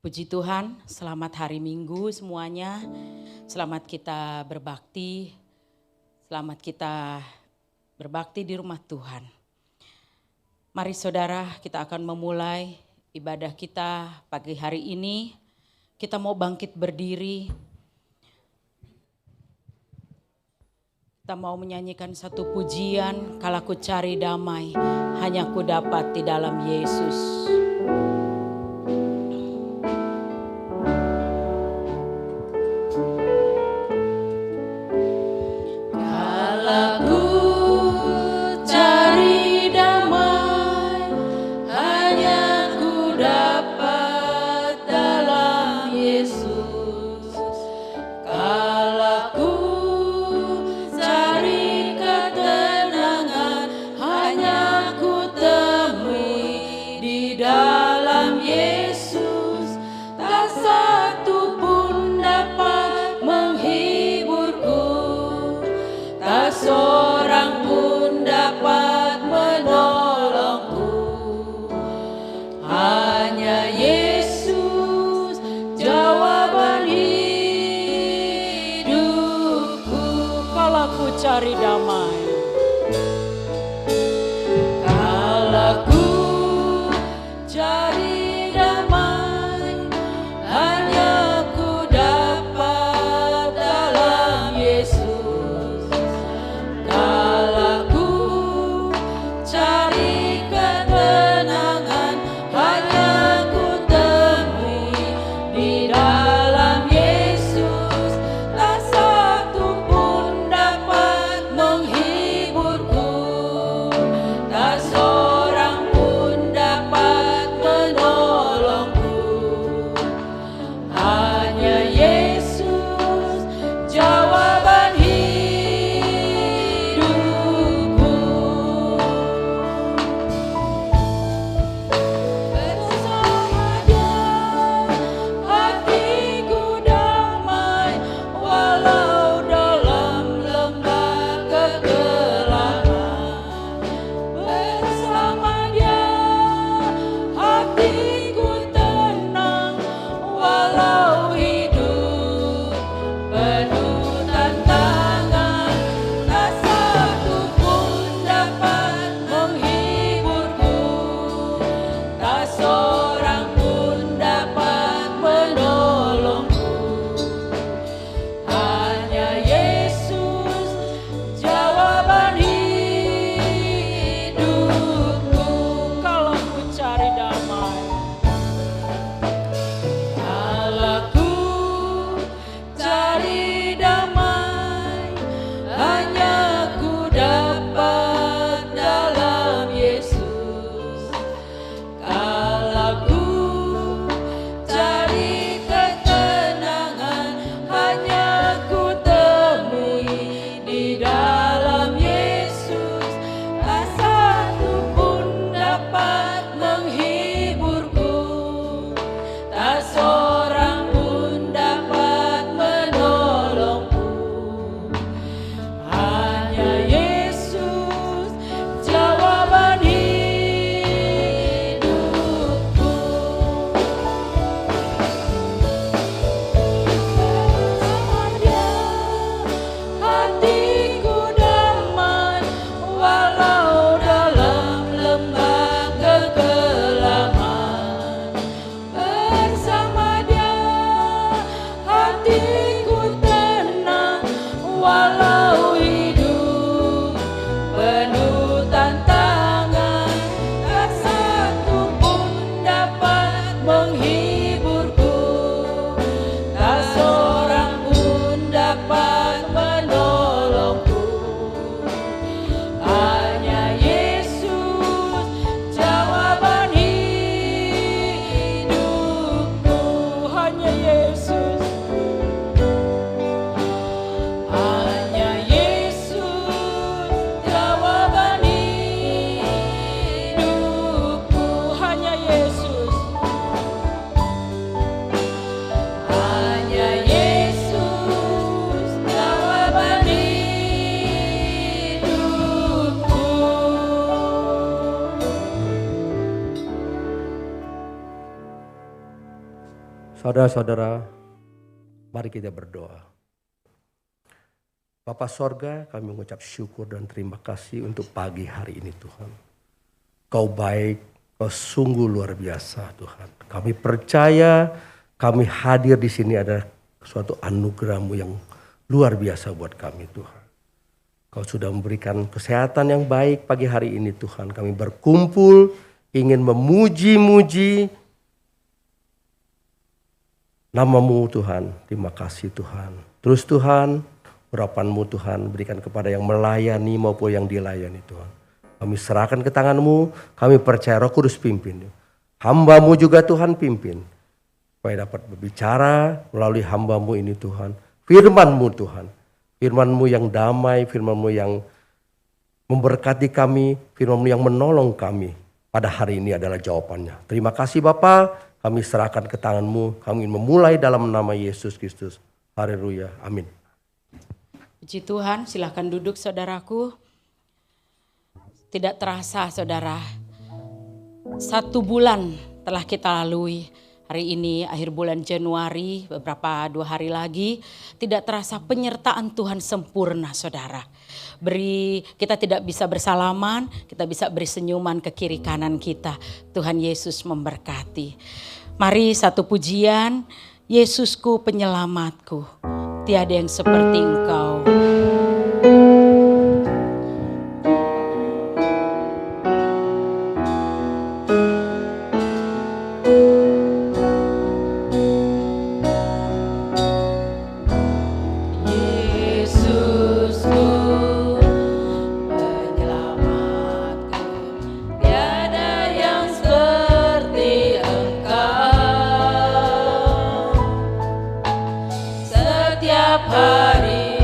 Puji Tuhan, selamat hari Minggu semuanya. Selamat kita berbakti, selamat kita berbakti di rumah Tuhan. Mari saudara, kita akan memulai ibadah kita pagi hari ini. Kita mau bangkit berdiri. Kita mau menyanyikan satu pujian, "Kala ku cari damai, hanya ku dapat di dalam Yesus." Dalam Saudara-saudara, mari kita berdoa. Bapa Sorga, kami mengucap syukur dan terima kasih untuk pagi hari ini Tuhan. Kau baik, Kau sungguh luar biasa Tuhan. Kami percaya kami hadir di sini adalah suatu anugerah-Mu yang luar biasa buat kami Tuhan. Kau sudah memberikan kesehatan yang baik pagi hari ini Tuhan. Kami berkumpul ingin memuji-muji nama-Mu Tuhan. Terima kasih Tuhan. Terus Tuhan, urapan-Mu Tuhan berikan kepada yang melayani maupun yang dilayani Tuhan. Kami serahkan ke tangan-Mu, kami percaya Roh Kudus pimpin. Hamba-Mu juga Tuhan pimpin. Supaya dapat berbicara melalui hamba-Mu ini Tuhan. Firman-Mu Tuhan. Firman-Mu yang damai, Firman-Mu yang memberkati kami, Firman-Mu yang menolong kami. Pada hari ini adalah jawabannya. Terima kasih Bapa, kami serahkan ke tangan-Mu. Kami ingin memulai dalam nama Yesus Kristus. Haleluya, amin. Puji Tuhan, silakan duduk saudaraku. Tidak terasa saudara, 1 bulan telah kita lalui. Hari ini akhir bulan Januari, beberapa 2 hari lagi. Tidak terasa penyertaan Tuhan sempurna saudara. Kita tidak bisa bersalaman, kita bisa beri senyuman ke kiri kanan kita. Tuhan Yesus memberkati. Mari satu pujian, Yesusku penyelamatku, tiada yang seperti Engkau. Hari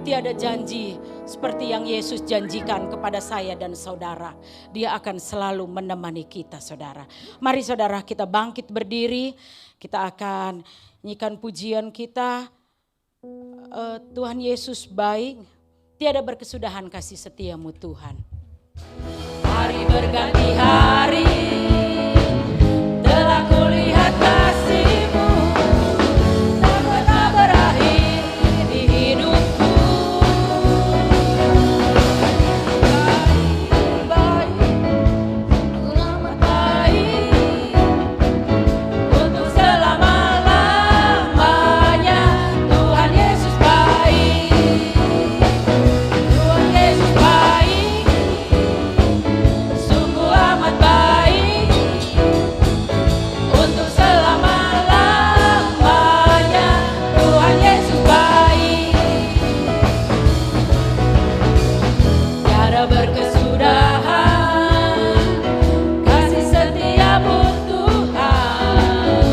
tiada janji seperti yang Yesus janjikan kepada saya dan saudara. Dia akan selalu menemani kita, saudara. Mari saudara, kita bangkit berdiri. Kita akan nyanyikan pujian kita. Tuhan Yesus baik, tiada berkesudahan kasih setiamu Tuhan. Hari berganti hari, telah kulihat kasih-Mu, tak pernah berakhir di hidupku. Baik, amat baik, untuk selama-lamanya. Tuhan Yesus baik, Tuhan Yesus baik, sungguh amat baik, untuk selama-lamanya. Tuhan Yesus baik, tiada berkesudahan kasih setiamu Tuhan,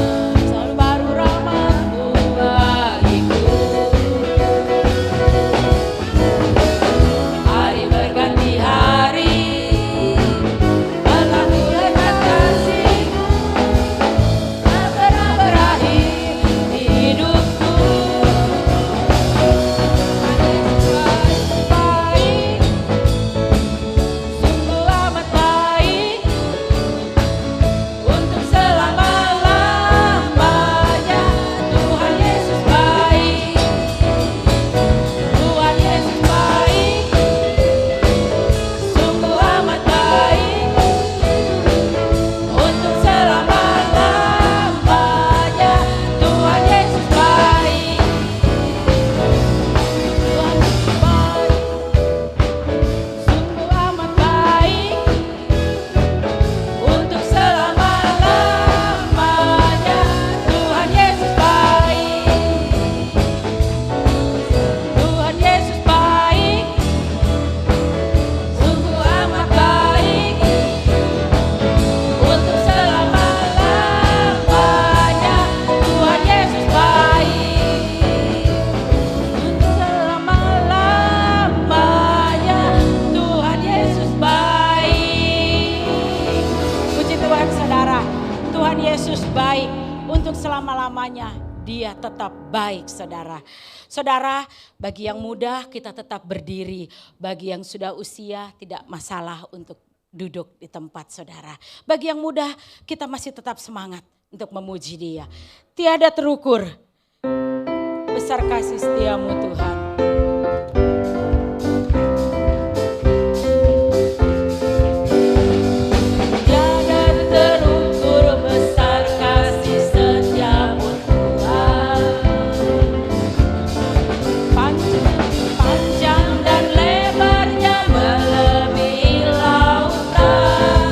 selalu baru rahmat-Mu bagiku. Hari berganti hari, telah kulihat kasih-Mu, tak pernah berakhir di hidupku. Baik, sungguh amat baik, untuk selama-lamanya. Tuhan Yesus baik, Tuhan Yesus baik, sungguh amat baik, untuk selama-lamanya. Tuhan Yesus baik, Tuhan Yesus baik, sungguh amat baik, untuk selama-lamanya. Tuhan Yesus baik, Tuhan Yesus baik, sungguh amat baik, untuk selama-lamanya. Tuhan Yesus baik, untuk selama-lamanya. Tuhan Yesus baik. Puji Tuhan saudara, Tuhan Yesus baik untuk selama-lamanya. Dia tetap baik saudara. Saudara, bagi yang muda kita tetap berdiri. Bagi yang sudah usia tidak masalah untuk duduk di tempat saudara. Bagi yang muda kita masih tetap semangat untuk memuji Dia. Tiada terukur besar kasih setiamu Tuhan. Tiada terukur besar kasih setiamu Tuhan. Panjang dan lebarnya melebihi lautan,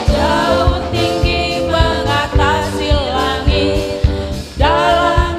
jauh tinggi mengatasi langit, dalam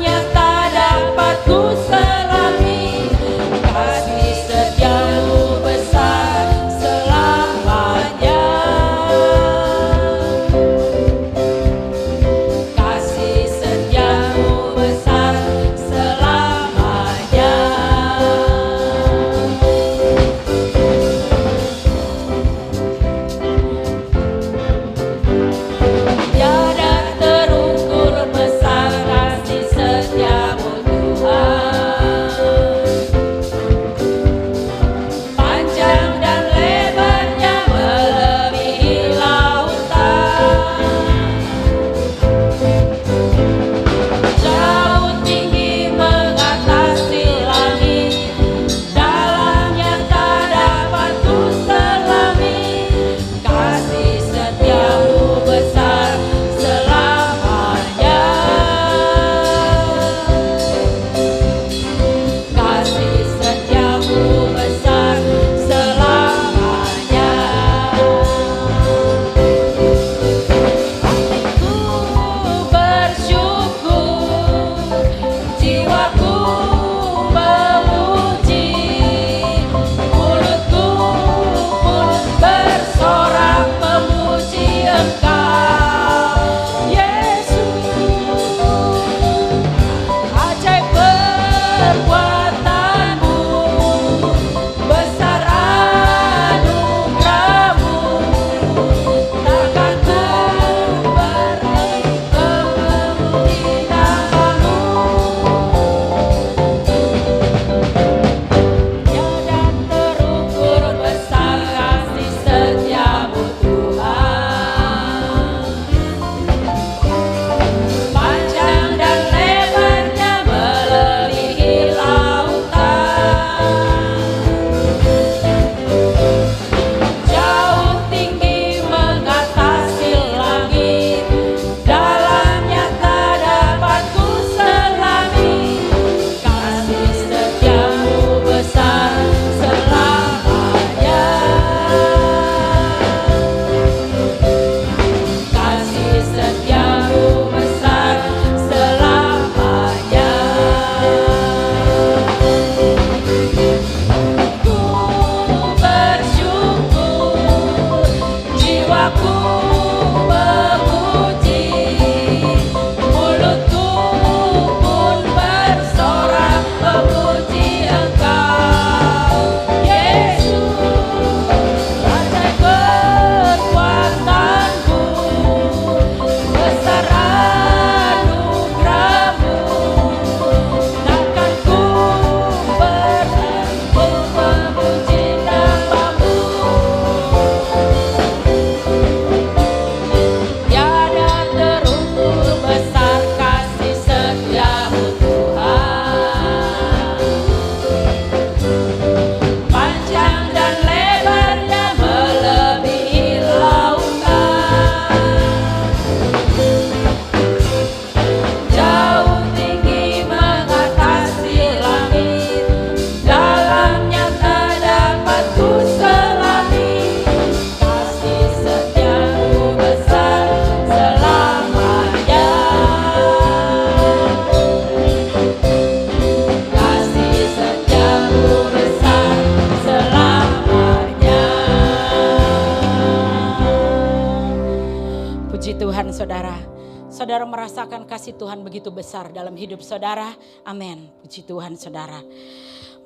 Puji Tuhan saudara. Saudara merasakan kasih Tuhan begitu besar dalam hidup saudara. Amin. Puji Tuhan saudara.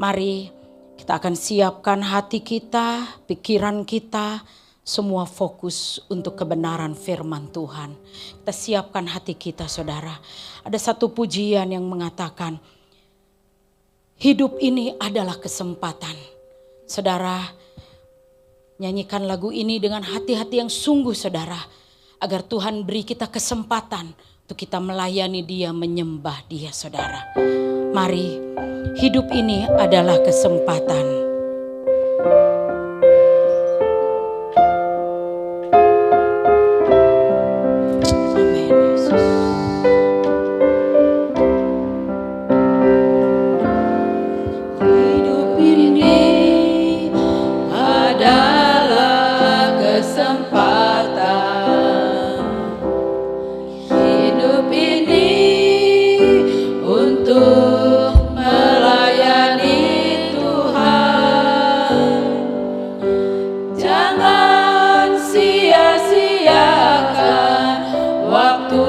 Mari kita akan siapkan hati kita, pikiran kita, semua fokus untuk kebenaran firman Tuhan. Kita siapkan hati kita saudara. Ada satu pujian yang mengatakan, hidup ini adalah kesempatan. Saudara, nyanyikan lagu ini dengan hati-hati yang sungguh saudara. Agar Tuhan beri kita kesempatan untuk kita melayani Dia, menyembah Dia saudara. Mari, hidup ini adalah kesempatan. Amin Yesus. Hidup ini adalah kesempatan. Untuk melayani Tuhan, jangan sia-siakan waktu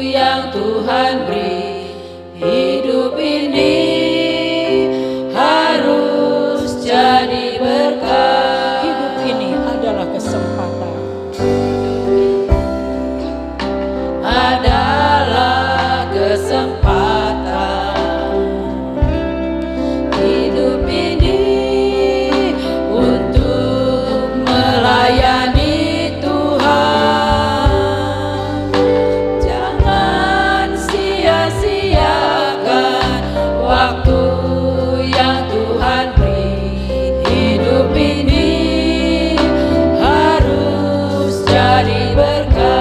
yang Tuhan beri. Hidup ini harus jadi berkat. Hidup ini adalah kesempatan. Adalah kesempatan. Hidup ini untuk melayani Tuhan. Jangan sia-siakan waktu yang Tuhan beri. Hidup ini harus jadi berkat.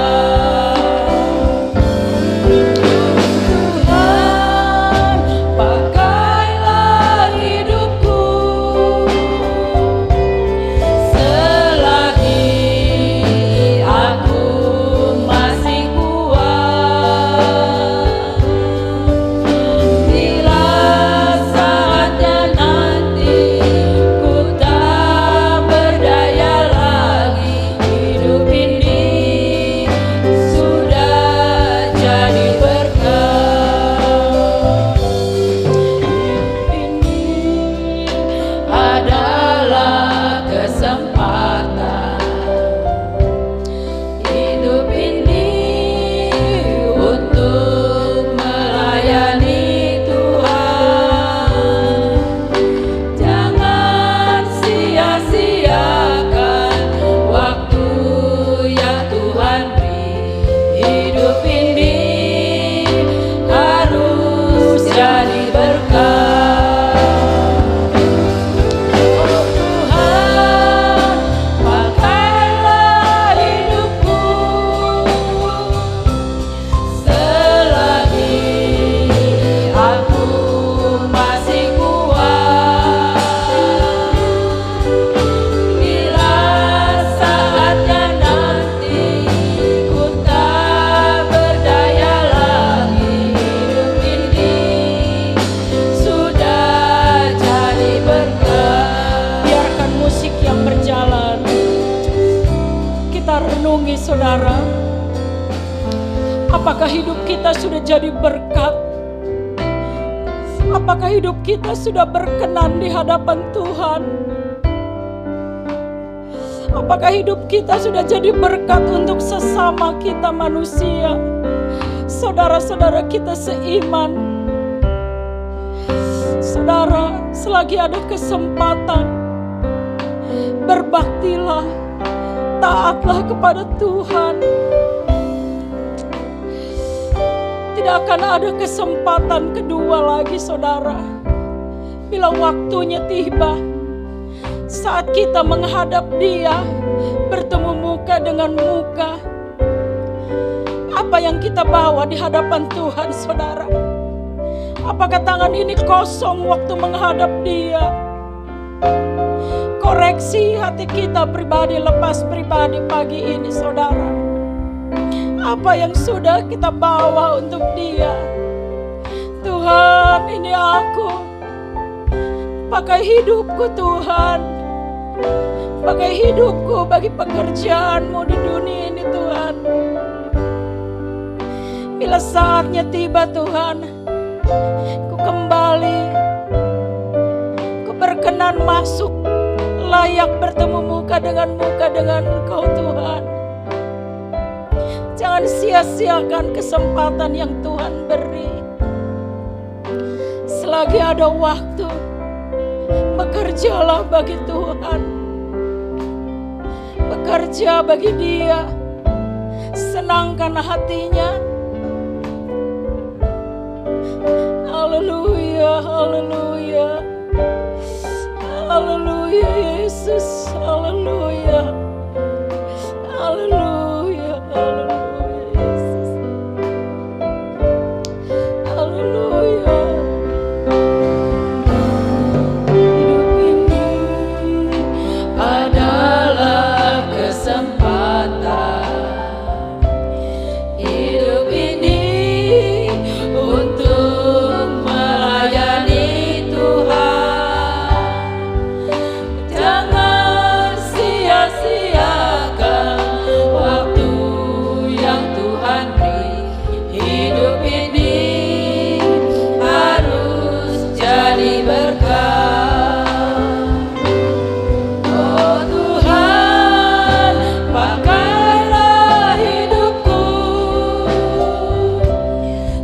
Saudara, apakah hidup kita sudah jadi berkat? Apakah hidup kita sudah berkenan di hadapan Tuhan? Apakah hidup kita sudah jadi berkat untuk sesama kita manusia, saudara-saudara kita seiman? Saudara, selagi ada kesempatan, berbaktilah, taatlah kepada Tuhan. Tidak akan ada kesempatan kedua lagi saudara. Bila waktunya tiba, saat kita menghadap Dia, bertemu muka dengan muka, apa yang kita bawa di hadapan Tuhan saudara? Apakah tangan ini kosong waktu menghadap Dia? Koreksi hati kita pribadi, lepas pribadi pagi ini saudara. Apa yang sudah kita bawa untuk Dia? Tuhan, ini aku. Pakai hidupku Tuhan. Pakai hidupku bagi pekerjaan-Mu di dunia ini Tuhan. Bila saatnya tiba Tuhan, ku kembali, ku berkenan masuk, layak bertemu muka dengan Engkau Tuhan. Jangan sia-siakan kesempatan yang Tuhan beri. Selagi ada waktu, bekerjalah bagi Tuhan. Bekerja bagi Dia, senangkan hatinya. Haleluya, haleluya. Haleluya Yesus, haleluya. Haleluya, haleluya Yesus. Haleluya. Hidup ini adalah kesempatan. Hidup ini untuk melayani Tuhan. Jangan sia-siakan waktu yang Tuhan beri. Hidup ini harus jadi berkah. Oh Tuhan, pakailah hidupku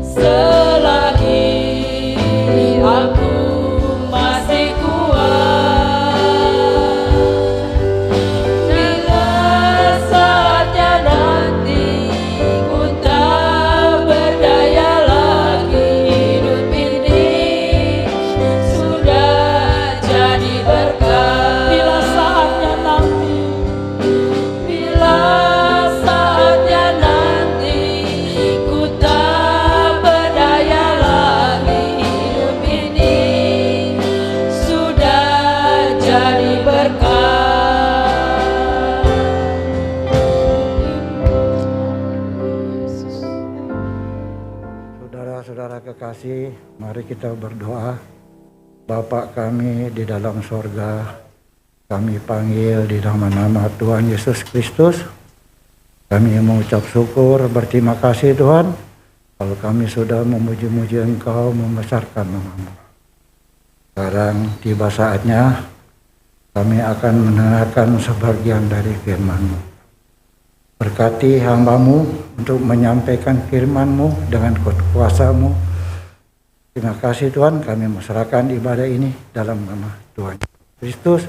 selagi aku masih kuat. Bila saatnya nanti ku tak berdaya lagi, hidup ini sudah jadi berkah. Bila saatnya nanti, bila saatnya nanti ku tak berdaya lagi, hidup ini sudah jadi berkah. Saudara-saudara kekasih, mari kita berdoa. Bapa kami di dalam sorga, kami panggil di nama Tuhan Yesus Kristus. Kami mengucap syukur, berterima kasih Tuhan, kalau kami sudah memuji-muji Engkau, membesarkan nama-Mu. Sekarang tiba saatnya kami akan mendengarkan sebagian dari firman-Mu. Berkati hamba-Mu untuk menyampaikan firman-Mu dengan kuasa-Mu. Terima kasih Tuhan, kami menyerahkan ibadah ini dalam nama Tuhan Kristus.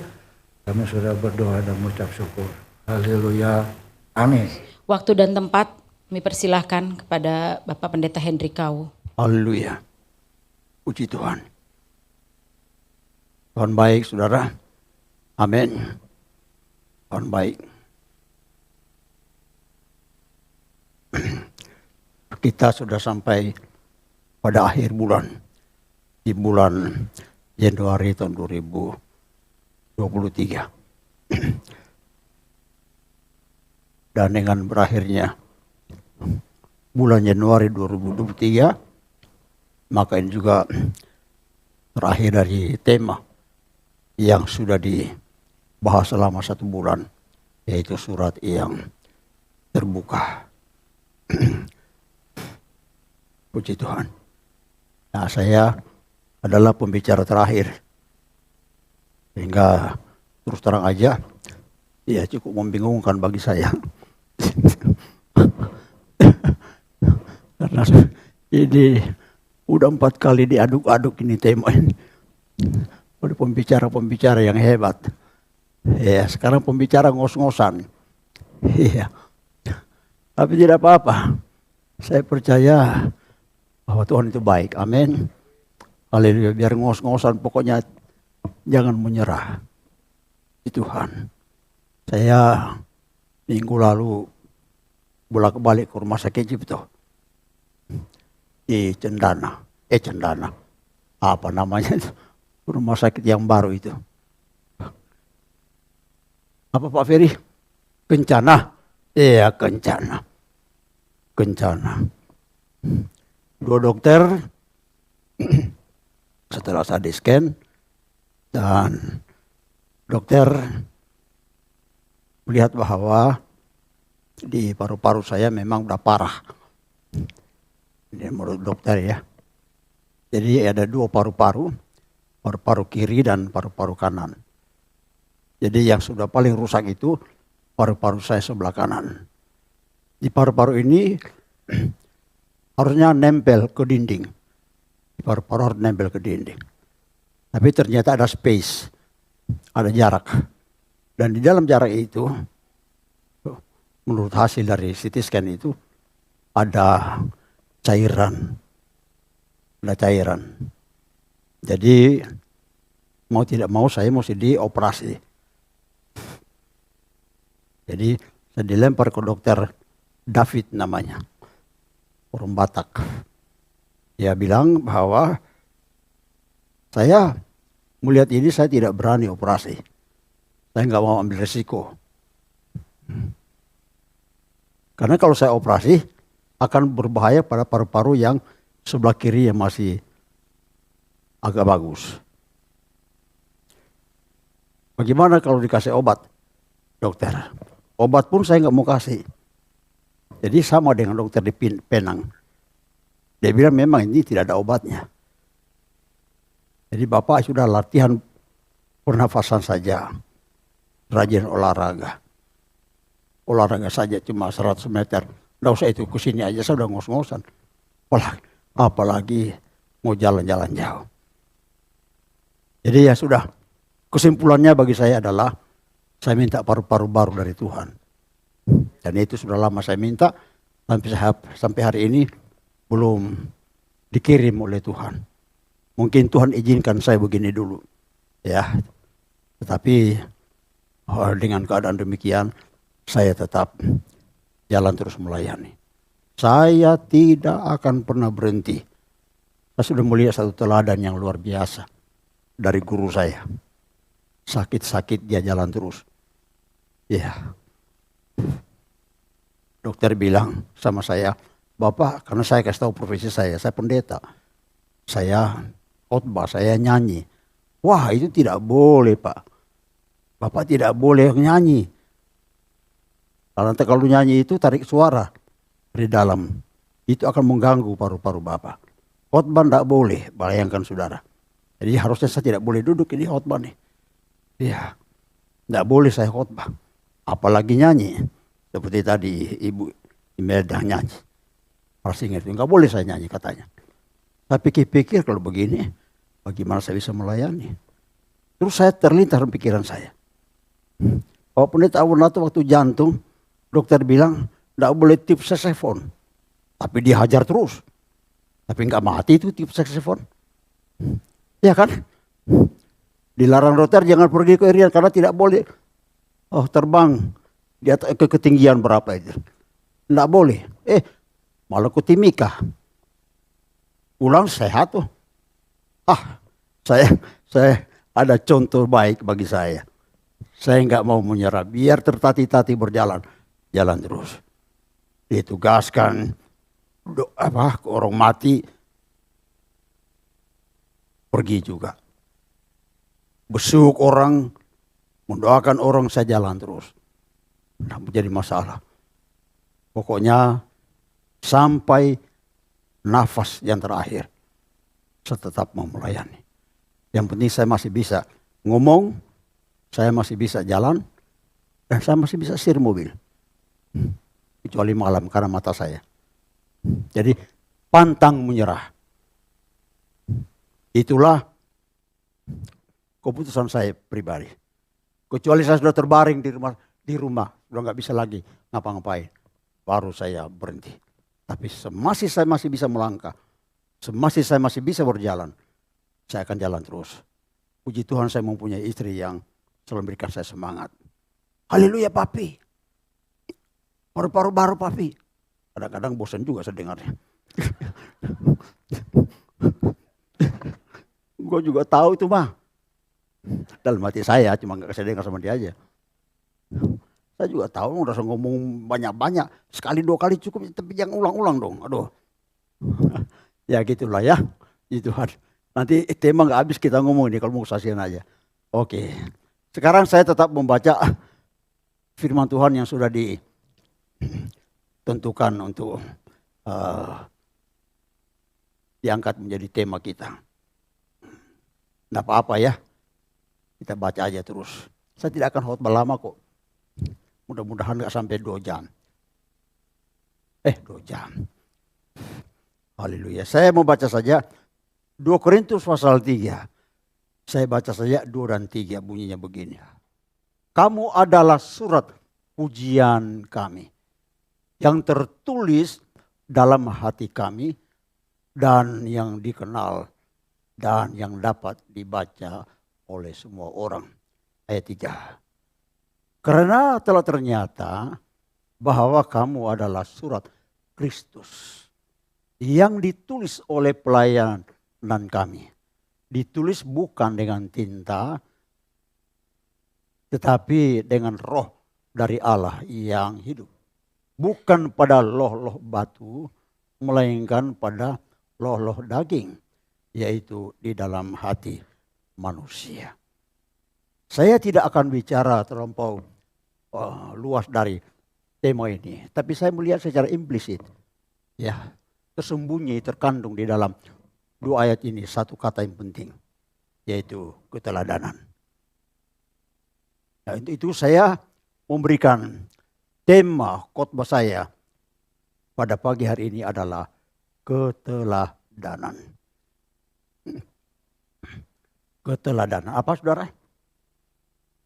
Kami sudah berdoa dan mengucap syukur. Haleluya. Amin. Waktu dan tempat kami persilahkan kepada Bapak Pendeta Hendrik Kau. Haleluya. Puji Tuhan. Tuhan baik saudara. Amin. Tuhan baik. Kita sudah sampai pada akhir bulan. Di bulan Januari tahun 2023. Dan dengan berakhirnya bulan Januari 2023, maka ini juga terakhir dari tema yang sudah dibahas selama 1 bulan, yaitu surat yang terbuka. Puji Tuhan. Nah, saya adalah pembicara terakhir, sehingga terus terang aja, ya cukup membingungkan bagi saya. Karena ini udah 4 kali diaduk-aduk ini tema ini. Ada pembicara-pembicara yang hebat. Ya, sekarang pembicara ngos-ngosan. Iya. Tapi tidak apa-apa. Saya percaya bahwa Tuhan itu baik. Amin. Haleluya. Biar ngos-ngosan, pokoknya jangan menyerah di Tuhan. Saya minggu lalu bolak-balik ke rumah sakit Cipto di Cendana. Cendana. Apa namanya itu? Rumah sakit yang baru itu. Apa Pak Ferry? Kencana. Iya, Kencana. Kencana. 2 dokter setelah saya di scan, dan dokter melihat bahwa di paru-paru saya memang udah parah. Ini menurut dokter ya. Jadi ada 2 paru-paru, paru-paru kiri dan paru-paru kanan. Jadi yang sudah paling rusak itu paru-paru saya sebelah kanan. Di paru-paru ini harusnya nempel ke dinding. Di paru-paru harus nempel ke dinding. Tapi ternyata ada space, ada jarak. Dan di dalam jarak itu, menurut hasil dari CT scan itu, ada cairan. Ada cairan. Jadi mau tidak mau saya mesti dioperasi. Jadi saya dilempar ke dokter David namanya, orang Batak. Dia bilang bahwa saya melihat ini saya tidak berani operasi. Saya nggak mau ambil resiko. Karena kalau saya operasi akan berbahaya pada paru-paru yang sebelah kiri yang masih agak bagus. Bagaimana kalau dikasih obat, dokter? Obat pun saya nggak mau kasih. Jadi sama dengan dokter di Penang. Dia bilang memang ini tidak ada obatnya. Jadi Bapak sudah latihan pernafasan saja. Rajin olahraga. Olahraga saja cuma 100 meter. Nggak usah itu, kesini aja saya udah ngos-ngosan. Apalagi mau jalan-jalan jauh. Jadi ya sudah. Kesimpulannya bagi saya adalah saya minta paru-paru baru dari Tuhan. Dan itu sudah lama saya minta. Sampai hari ini belum dikirim oleh Tuhan. Mungkin Tuhan izinkan saya begini dulu. Ya. Tetapi dengan keadaan demikian saya tetap jalan terus melayani. Saya tidak akan pernah berhenti. Saya sudah melihat satu teladan yang luar biasa dari guru saya. Sakit-sakit dia jalan terus. Ya. Dokter bilang sama saya, Bapak, karena saya kasih tahu profesi saya pendeta. Saya khotbah, saya nyanyi. Wah, itu tidak boleh, Pak. Bapak tidak boleh nyanyi. Karena kalau nyanyi itu tarik suara dari dalam. Itu akan mengganggu paru-paru Bapak. Khotbah tidak boleh, bayangkan saudara. Jadi harusnya saya tidak boleh duduk ini khotbah nih. Ya, tidak boleh saya khotbah. Apalagi nyanyi. Seperti tadi Ibu Imelda nyanyi. Harus ingat itu, nggak boleh saya nyanyi katanya. Saya pikir-pikir kalau begini, bagaimana saya bisa melayani? Terus saya terlintas dalam pikiran saya. Pak Pendeta Awunato waktu jantung, dokter bilang nggak boleh tip saxophone. Tapi dia hajar terus. Tapi nggak mati itu tip saxophone. Ya kan? Dilarang dokter jangan pergi ke Irian karena tidak boleh terbang di atas ke ketinggian berapa itu. Nggak boleh. Malah ke Timika. Pulang sehat tuh. Saya ada contoh baik bagi saya. Saya nggak mau menyerah. Biar tertati-tati berjalan. Jalan terus. Ditugaskan ke orang mati. Pergi juga. Besuk orang. Mendoakan orang, saya jalan terus. Tidak menjadi masalah. Pokoknya sampai nafas yang terakhir. Saya tetap mau melayani. Yang penting saya masih bisa ngomong. Saya masih bisa jalan. Dan saya masih bisa setir mobil. Kecuali malam karena mata saya. Jadi pantang menyerah. Itulah keputusan saya pribadi. Kecuali saya sudah terbaring di rumah sudah nggak bisa lagi ngapa-ngapain. Baru saya berhenti. Tapi semasih saya masih bisa melangkah. Semasih saya masih bisa berjalan. Saya akan jalan terus. Puji Tuhan saya mempunyai istri yang selalu memberikan saya semangat. Haleluya papi. Paru-paru baru papi. Kadang-kadang bosan juga saya dengarnya. Gue juga tahu itu mah. Dalam hati saya cuma gak kasih dengar sama dia aja. Saya juga tahu udah ngomong banyak-banyak. Sekali 2 kali cukup tapi jangan ulang-ulang dong. Aduh. Ya gitulah ya. Itu nanti tema gak habis kita ngomong ini kalau mau saksian aja. Oke. Sekarang saya tetap membaca firman Tuhan yang sudah ditentukan untuk diangkat menjadi tema kita. Nggak apa-apa ya, kita baca aja terus. Saya tidak akan khotbah lama kok. Mudah-mudahan nggak sampai 2 jam. 2 jam. Haleluya. Saya mau baca saja 2 Korintus pasal 3. Saya baca saja 2 dan 3, bunyinya begini. Kamu adalah surat pujian kami yang tertulis dalam hati kami dan yang dikenal dan yang dapat dibaca oleh semua orang. Ayat 3. Karena telah ternyata bahwa kamu adalah surat Kristus yang ditulis oleh pelayan dan kami. Ditulis bukan dengan tinta, tetapi dengan roh dari Allah yang hidup. Bukan pada loh-loh batu, melainkan pada loh-loh daging, yaitu di dalam hati manusia. Saya tidak akan bicara terlampau luas dari tema ini, tapi saya melihat secara implisit, ya, tersembunyi, terkandung di dalam 2 ayat ini satu kata yang penting, yaitu keteladanan. Nah, untuk itu saya memberikan tema khotbah saya pada pagi hari ini adalah keteladanan. Keteladanan apa, saudara?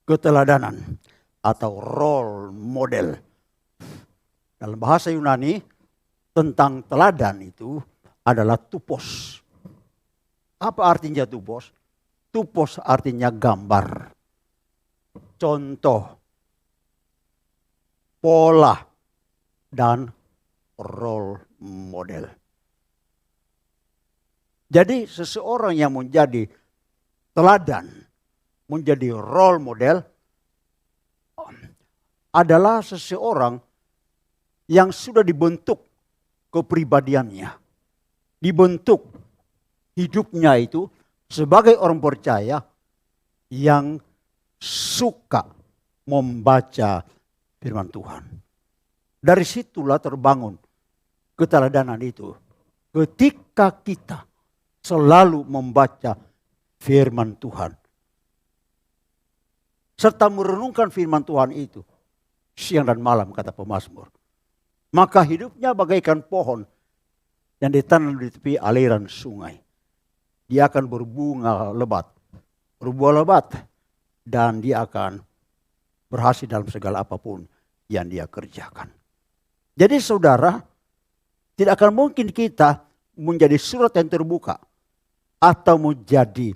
Keteladanan atau role model. Dalam bahasa Yunani tentang teladan itu adalah tupos. Apa artinya tupos? Tupos artinya gambar, contoh, pola, dan role model. Jadi seseorang yang menjadi teladan, menjadi role model adalah seseorang yang sudah dibentuk kepribadiannya, dibentuk hidupnya itu sebagai orang percaya yang suka membaca firman Tuhan. Dari situlah terbangun keteladanan itu. Ketika kita selalu membaca firman Tuhan, serta merenungkan firman Tuhan itu siang dan malam, kata pemazmur, maka hidupnya bagaikan pohon yang ditanam di tepi aliran sungai. Dia akan berbunga lebat, berbuah lebat, dan dia akan berhasil dalam segala apapun yang dia kerjakan. Jadi saudara, tidak akan mungkin kita menjadi surat yang terbuka atau menjadi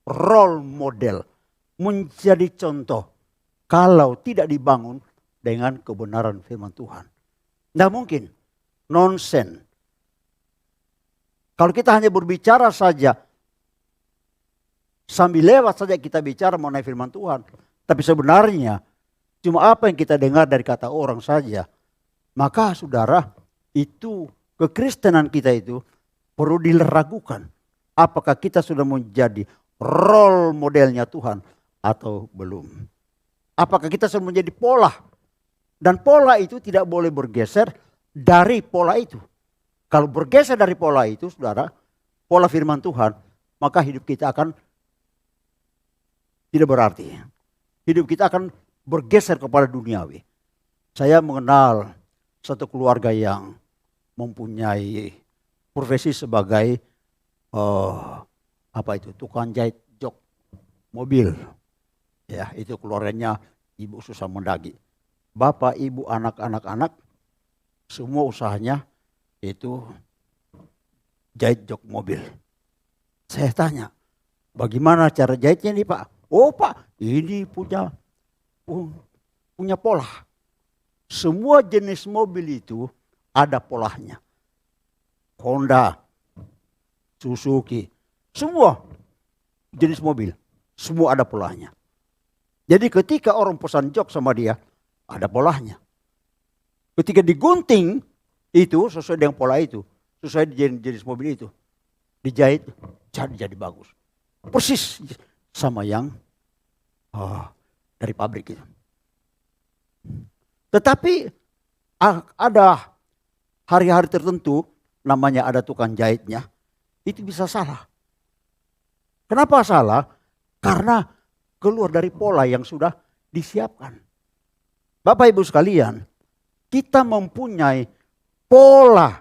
role model, menjadi contoh, kalau tidak dibangun dengan kebenaran firman Tuhan. Tidak mungkin, nonsen. Kalau kita hanya berbicara saja, sambil lewat saja kita bicara mengenai firman Tuhan, tapi sebenarnya cuma apa yang kita dengar dari kata orang saja, maka saudara, itu kekristenan kita itu perlu diragukan. Apakah kita sudah menjadi role modelnya Tuhan atau belum? Apakah kita sudah menjadi pola? Dan pola itu tidak boleh bergeser dari pola itu. Kalau bergeser dari pola itu, saudara, pola firman Tuhan, maka hidup kita akan tidak berarti. Hidup kita akan bergeser kepada duniawi. Saya mengenal satu keluarga yang mempunyai profesi sebagai tukang jahit jok mobil. Ya, itu keluarganya ibu susah mendagi. Bapak, ibu, anak-anak semua usahanya itu jahit jok mobil. Saya tanya, bagaimana cara jahitnya nih Pak? Oh Pak, ini punya pola. Semua jenis mobil itu ada polanya. Honda, Suzuki, semua jenis mobil, semua ada polanya. Jadi ketika orang pesan jok sama dia, ada polanya. Ketika digunting, itu sesuai dengan pola itu, sesuai dengan jenis mobil itu, dijahit jadi bagus. Persis sama yang dari pabrik itu. Tetapi ada hari-hari tertentu namanya ada tukang jahitnya, itu bisa salah. Kenapa salah? Karena keluar dari pola yang sudah disiapkan. Bapak Ibu sekalian, kita mempunyai pola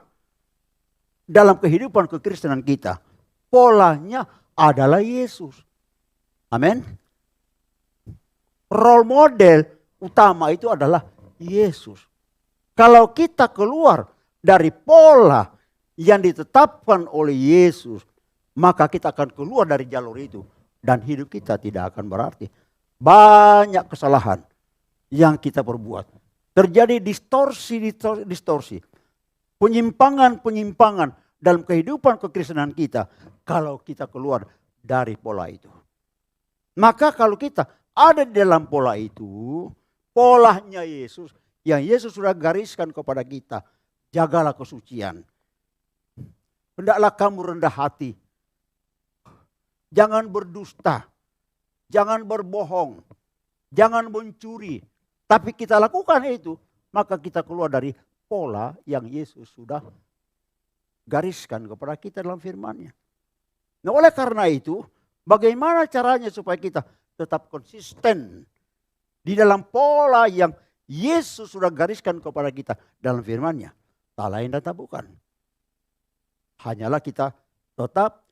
dalam kehidupan kekristenan kita. Polanya adalah Yesus. Amin. Role model utama itu adalah Yesus. Kalau kita keluar dari pola yang ditetapkan oleh Yesus, maka kita akan keluar dari jalur itu. Dan hidup kita tidak akan berarti. Banyak kesalahan yang kita perbuat. Terjadi distorsi. Penyimpangan dalam kehidupan kekristenan kita. Kalau kita keluar dari pola itu. Maka kalau kita ada di dalam pola itu, polanya Yesus, yang Yesus sudah gariskan kepada kita. Jagalah kesucian. Hendaklah kamu rendah hati. Jangan berdusta. Jangan berbohong. Jangan mencuri. Tapi kita lakukan itu, maka kita keluar dari pola yang Yesus sudah gariskan kepada kita dalam firman-Nya. Nah, oleh karena itu, bagaimana caranya supaya kita tetap konsisten di dalam pola yang Yesus sudah gariskan kepada kita dalam firman-Nya? Tak lain dan tak bukan. Hanyalah kita tetap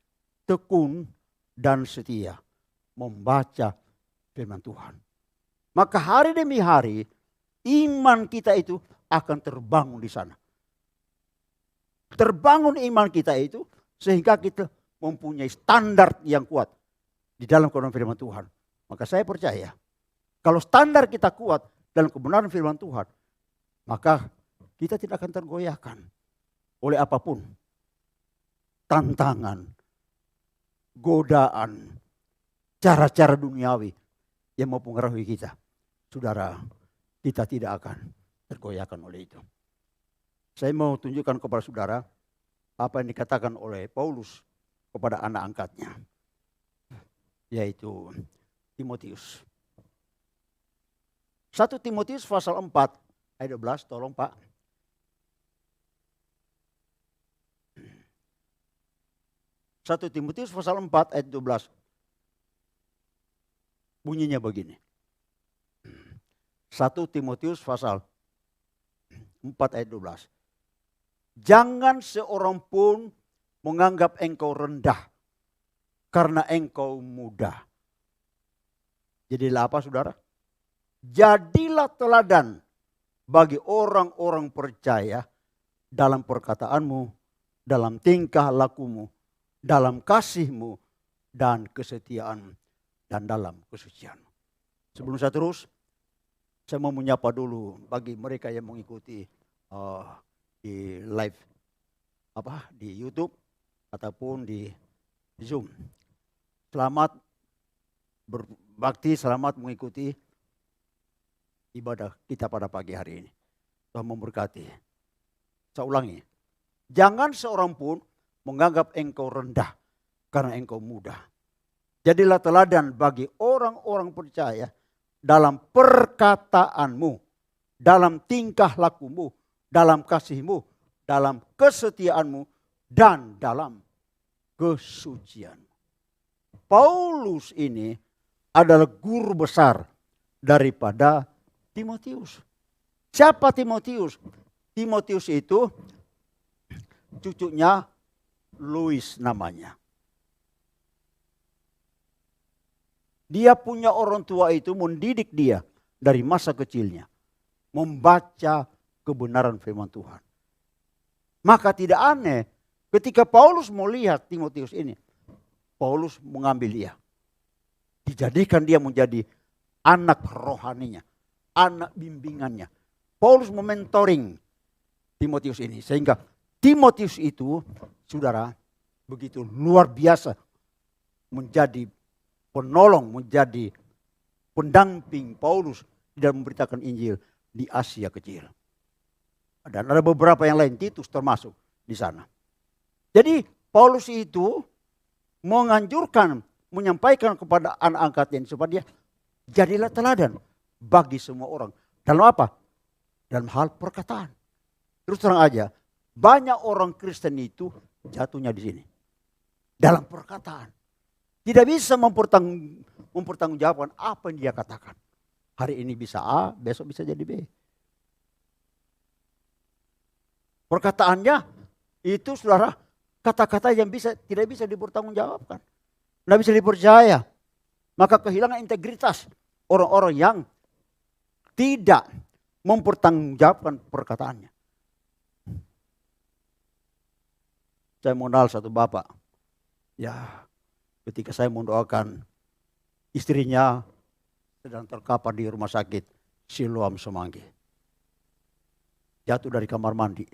tekun dan setia membaca firman Tuhan. Maka hari demi hari iman kita itu akan terbangun di sana. Terbangun iman kita itu sehingga kita mempunyai standar yang kuat di dalam kebenaran firman Tuhan. Maka saya percaya kalau standar kita kuat dalam kebenaran firman Tuhan, maka kita tidak akan tergoyahkan oleh apapun. Tantangan, godaan, cara-cara duniawi yang mempengaruhi kita. Saudara, kita tidak akan tergoyahkan oleh itu. Saya mau tunjukkan kepada saudara apa yang dikatakan oleh Paulus kepada anak angkatnya, yaitu Timotius. 1 Timotius pasal 4 ayat 12, tolong Pak. 1 Timotius pasal 4 ayat 12. Bunyinya begini. 1 Timotius pasal 4 ayat 12. Jangan seorang pun menganggap engkau rendah karena engkau muda. Jadilah apa saudara? Jadilah teladan bagi orang-orang percaya dalam perkataanmu, dalam tingkah lakumu, dalam kasihmu dan kesetiaan dan dalam kesucian. Sebelum saya terus, saya mau menyapa dulu bagi mereka yang mengikuti di live di YouTube ataupun di Zoom. Selamat berbakti, selamat mengikuti ibadah kita pada pagi hari ini. Tuhan memberkati. Saya ulangi, jangan seorang pun menganggap engkau rendah karena engkau muda. Jadilah teladan bagi orang-orang percaya dalam perkataanmu, dalam tingkah lakumu, dalam kasihmu, dalam kesetiaanmu, dan dalam kesucian. Paulus ini adalah guru besar daripada Timotius. Siapa Timotius? Timotius itu cucunya Louis namanya. Dia punya orang tua itu mendidik dia dari masa kecilnya. Membaca kebenaran firman Tuhan. Maka tidak aneh ketika Paulus mau lihat Timotius ini. Paulus mengambil dia. Dijadikan dia menjadi anak rohaninya. Anak bimbingannya. Paulus mementoring Timotius ini. Sehingga Timotius itu, saudara, begitu luar biasa menjadi penolong, menjadi pendamping Paulus dalam memberitakan Injil di Asia Kecil. Dan ada beberapa yang lain, Titus termasuk di sana. Jadi Paulus itu menganjurkan, menyampaikan kepada anak angkatnya supaya dia jadilah teladan bagi semua orang. Dalam apa? Dalam hal perkataan. Terus terang aja, banyak orang Kristen itu jatuhnya di sini. Dalam perkataan. Tidak bisa mempertanggungjawabkan apa yang dia katakan. Hari ini bisa A, besok bisa jadi B. Perkataannya itu saudara, kata-kata yang tidak bisa dipertanggungjawabkan. Tidak bisa dipercaya. Maka kehilangan integritas orang-orang yang tidak mempertanggungjawabkan perkataannya. Saya mengenal satu bapak. Ya, ketika saya mendoakan istrinya sedang terkapar di rumah sakit Siloam Semanggi. Jatuh dari kamar mandi.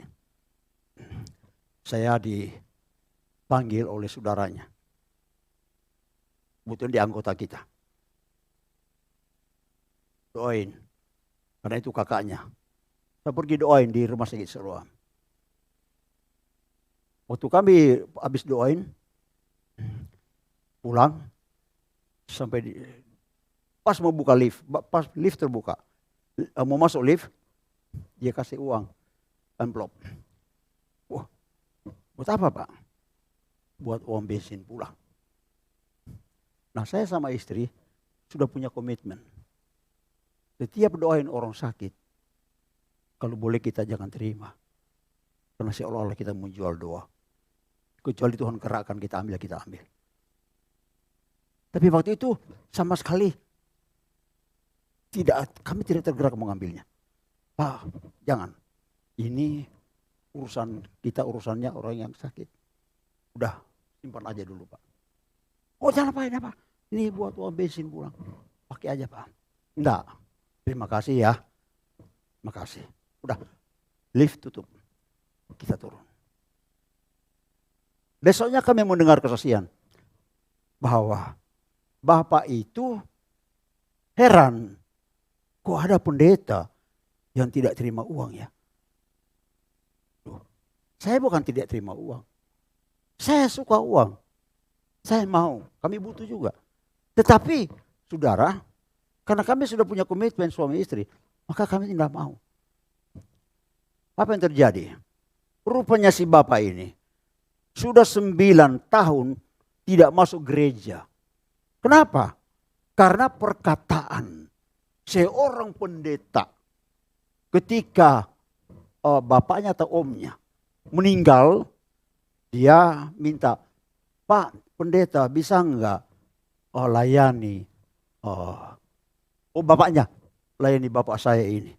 Saya dipanggil oleh saudaranya. Kebetulan di anggota kita. Doain. Karena itu kakaknya. Saya pergi doain di rumah sakit Siloam. Waktu kami habis doain, pulang, sampai pas mau buka lift, pas lift terbuka, mau masuk lift, dia kasih uang, envelope. Wah, buat apa Pak? Buat uang bensin pulang. Nah saya sama istri sudah punya komitmen. Setiap doain orang sakit, kalau boleh kita jangan terima. Karena seolah-olah kita menjual doa. Kecuali Tuhan gerakkan kita ambil. Tapi waktu itu sama sekali kami tidak tergerak mengambilnya. Pak, jangan. Ini urusan kita, urusannya orang yang sakit. Udah, simpan aja dulu Pak. Oh jangan Pak. Ini buat uang bensin pulang. Pakai aja Pak. Enggak. Terima kasih ya. Makasih. Udah, lift tutup. Kita turun. Besoknya kami mendengar kesaksian bahwa bapak itu heran, kok ada pendeta yang tidak terima uang ya? Loh, saya bukan tidak terima uang, saya suka uang, saya mau, kami butuh juga. Tetapi saudara, karena kami sudah punya komitmen suami istri, maka kami tidak mau. Apa yang terjadi? Rupanya si bapak ini sudah 9 tahun tidak masuk gereja. Kenapa? Karena perkataan seorang pendeta ketika bapaknya atau omnya meninggal, dia minta, Pak pendeta bisa enggak layani bapaknya, layani bapak saya ini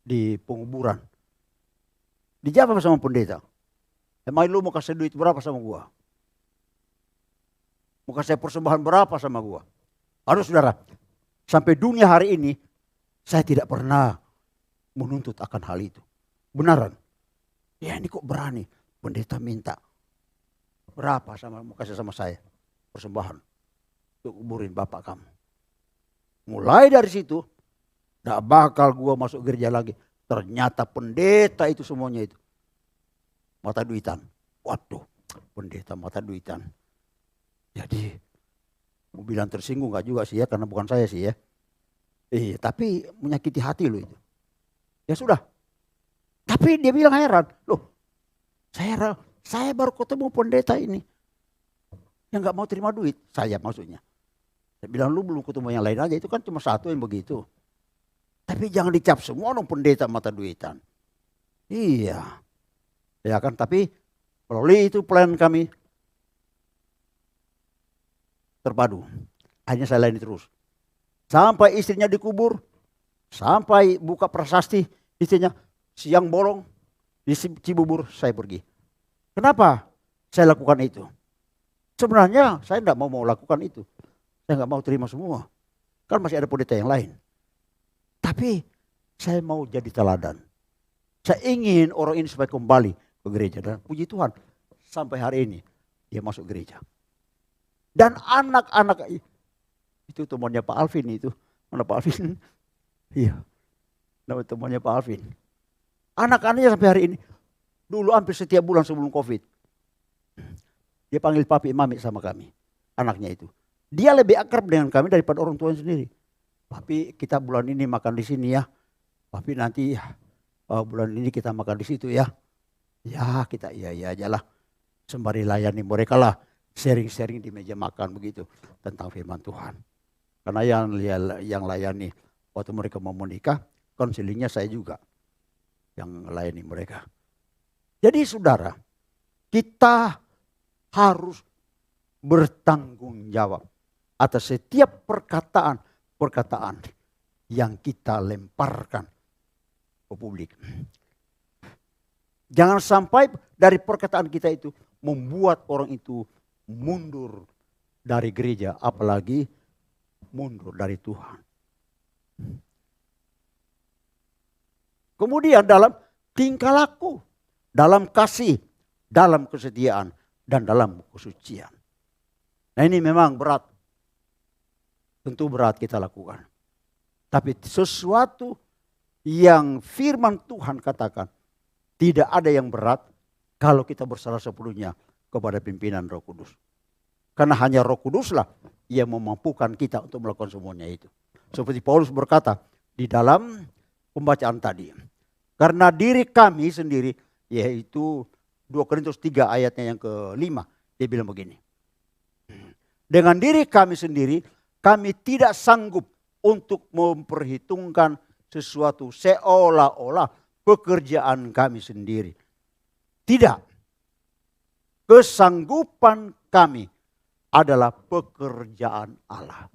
di penguburan. Dijawab sama pendeta, emang lu mau kasih duit berapa sama gua? Mau kasih persembahan berapa sama gua? Aduh saudara, sampai dunia hari ini saya tidak pernah menuntut akan hal itu. Benaran. Ya ini kok berani pendeta minta berapa sama mau kasih sama saya persembahan untuk kuburin bapak kamu. Mulai dari situ gak bakal gua masuk gereja lagi. Ternyata pendeta itu semuanya itu mata duitan. Waduh, pendeta mata duitan. Jadi mau bilang tersinggung gak juga sih ya, karena bukan saya sih ya. Tapi menyakiti hati loh itu. Ya sudah. Tapi dia bilang heran, loh saya baru ketemu pendeta ini yang gak mau terima duit. Saya maksudnya. Saya bilang lu belum ketemu yang lain aja, itu kan cuma satu yang begitu. Tapi jangan dicap semua dong pendeta mata duitan. Iya. Ya kan, tapi melalui itu plan kami terpadu. Akhirnya saya layani terus. Sampai istrinya dikubur, sampai buka prasasti istrinya, siang bolong di Cibubur saya pergi. Kenapa saya lakukan itu? Sebenarnya saya tidak mau lakukan itu. Saya nggak mau terima semua. Kan masih ada pendeta yang lain. Tapi saya mau jadi teladan. Saya ingin orang ini supaya kembali ke gereja. Dan puji Tuhan, sampai hari ini dia masuk gereja. Dan anak-anak itu temannya Pak Alvin itu. Mana Pak Alvin? Iya. Nama temannya Pak Alvin. Anak-anaknya sampai hari ini. Dulu hampir setiap bulan sebelum COVID. Dia panggil papi mami sama kami. Anaknya itu. Dia lebih akrab dengan kami daripada orang tuanya sendiri. Papi kita bulan ini makan di sini ya. Papi nanti bulan ini kita makan di situ ya. Ya kita iya aja lah. Sembari layani mereka lah. Sharing-sharing di meja makan begitu. Tentang firman Tuhan. Karena yang layani waktu mereka mau menikah, konselingnya saya juga yang layani mereka. Jadi saudara, kita harus bertanggung jawab atas setiap perkataan yang kita lemparkan ke publik. Jangan sampai dari perkataan kita itu membuat orang itu mundur dari gereja, apalagi mundur dari Tuhan. Kemudian dalam tingkah laku, dalam kasih, dalam kesetiaan, dan dalam kesucian. Nah ini memang berat. Tentu berat kita lakukan. Tapi sesuatu yang firman Tuhan katakan, tidak ada yang berat kalau kita berserah sepenuhnya kepada pimpinan Roh Kudus. Karena hanya Roh Kuduslah yang memampukan kita untuk melakukan semuanya itu. Seperti Paulus berkata di dalam pembacaan tadi. Karena diri kami sendiri, yaitu 2 Korintus 3 ayatnya yang ke-5. Dia bilang begini. Dengan diri kami sendiri, kami tidak sanggup untuk memperhitungkan sesuatu seolah-olah pekerjaan kami sendiri. Tidak. Kesanggupan kami adalah pekerjaan Allah.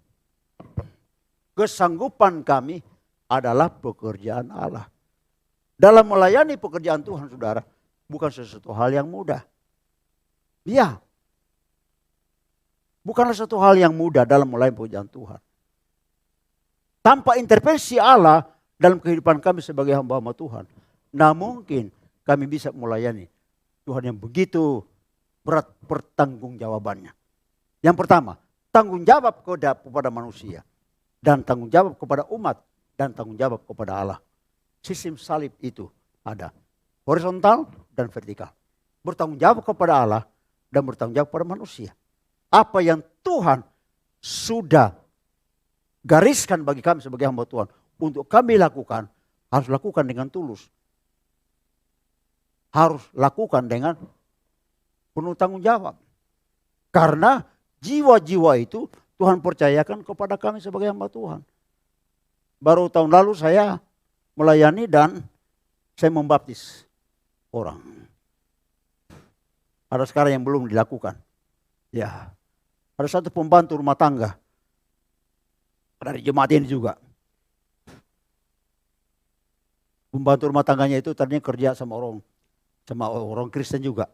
Kesanggupan kami adalah pekerjaan Allah. Dalam melayani pekerjaan Tuhan, saudara, bukan sesuatu hal yang mudah. Ya, bukanlah sesuatu hal yang mudah dalam melayani pekerjaan Tuhan. Tanpa intervensi Allah dalam kehidupan kami sebagai hamba-hamba Tuhan, nah mungkin kami bisa melayani Tuhan yang begitu berat pertanggungjawabannya. Yang pertama, tanggung jawab kepada manusia. Dan tanggung jawab kepada umat. Dan tanggung jawab kepada Allah. Sistem salib itu ada. Horizontal dan vertikal. Bertanggung jawab kepada Allah dan bertanggung jawab kepada manusia. Apa yang Tuhan sudah gariskan bagi kami sebagai hamba Tuhan. Untuk kami lakukan, harus lakukan dengan tulus. Harus lakukan dengan penuh tanggung jawab. Karena jiwa-jiwa itu Tuhan percayakan kepada kami sebagai hamba Tuhan. Baru tahun lalu saya melayani dan saya membaptis orang. Ada sekarang yang belum dilakukan. Ya, ada satu pembantu rumah tangga dari jemaat ini juga. Pembantu rumah tangganya itu tadinya kerja sama orang Kristen juga.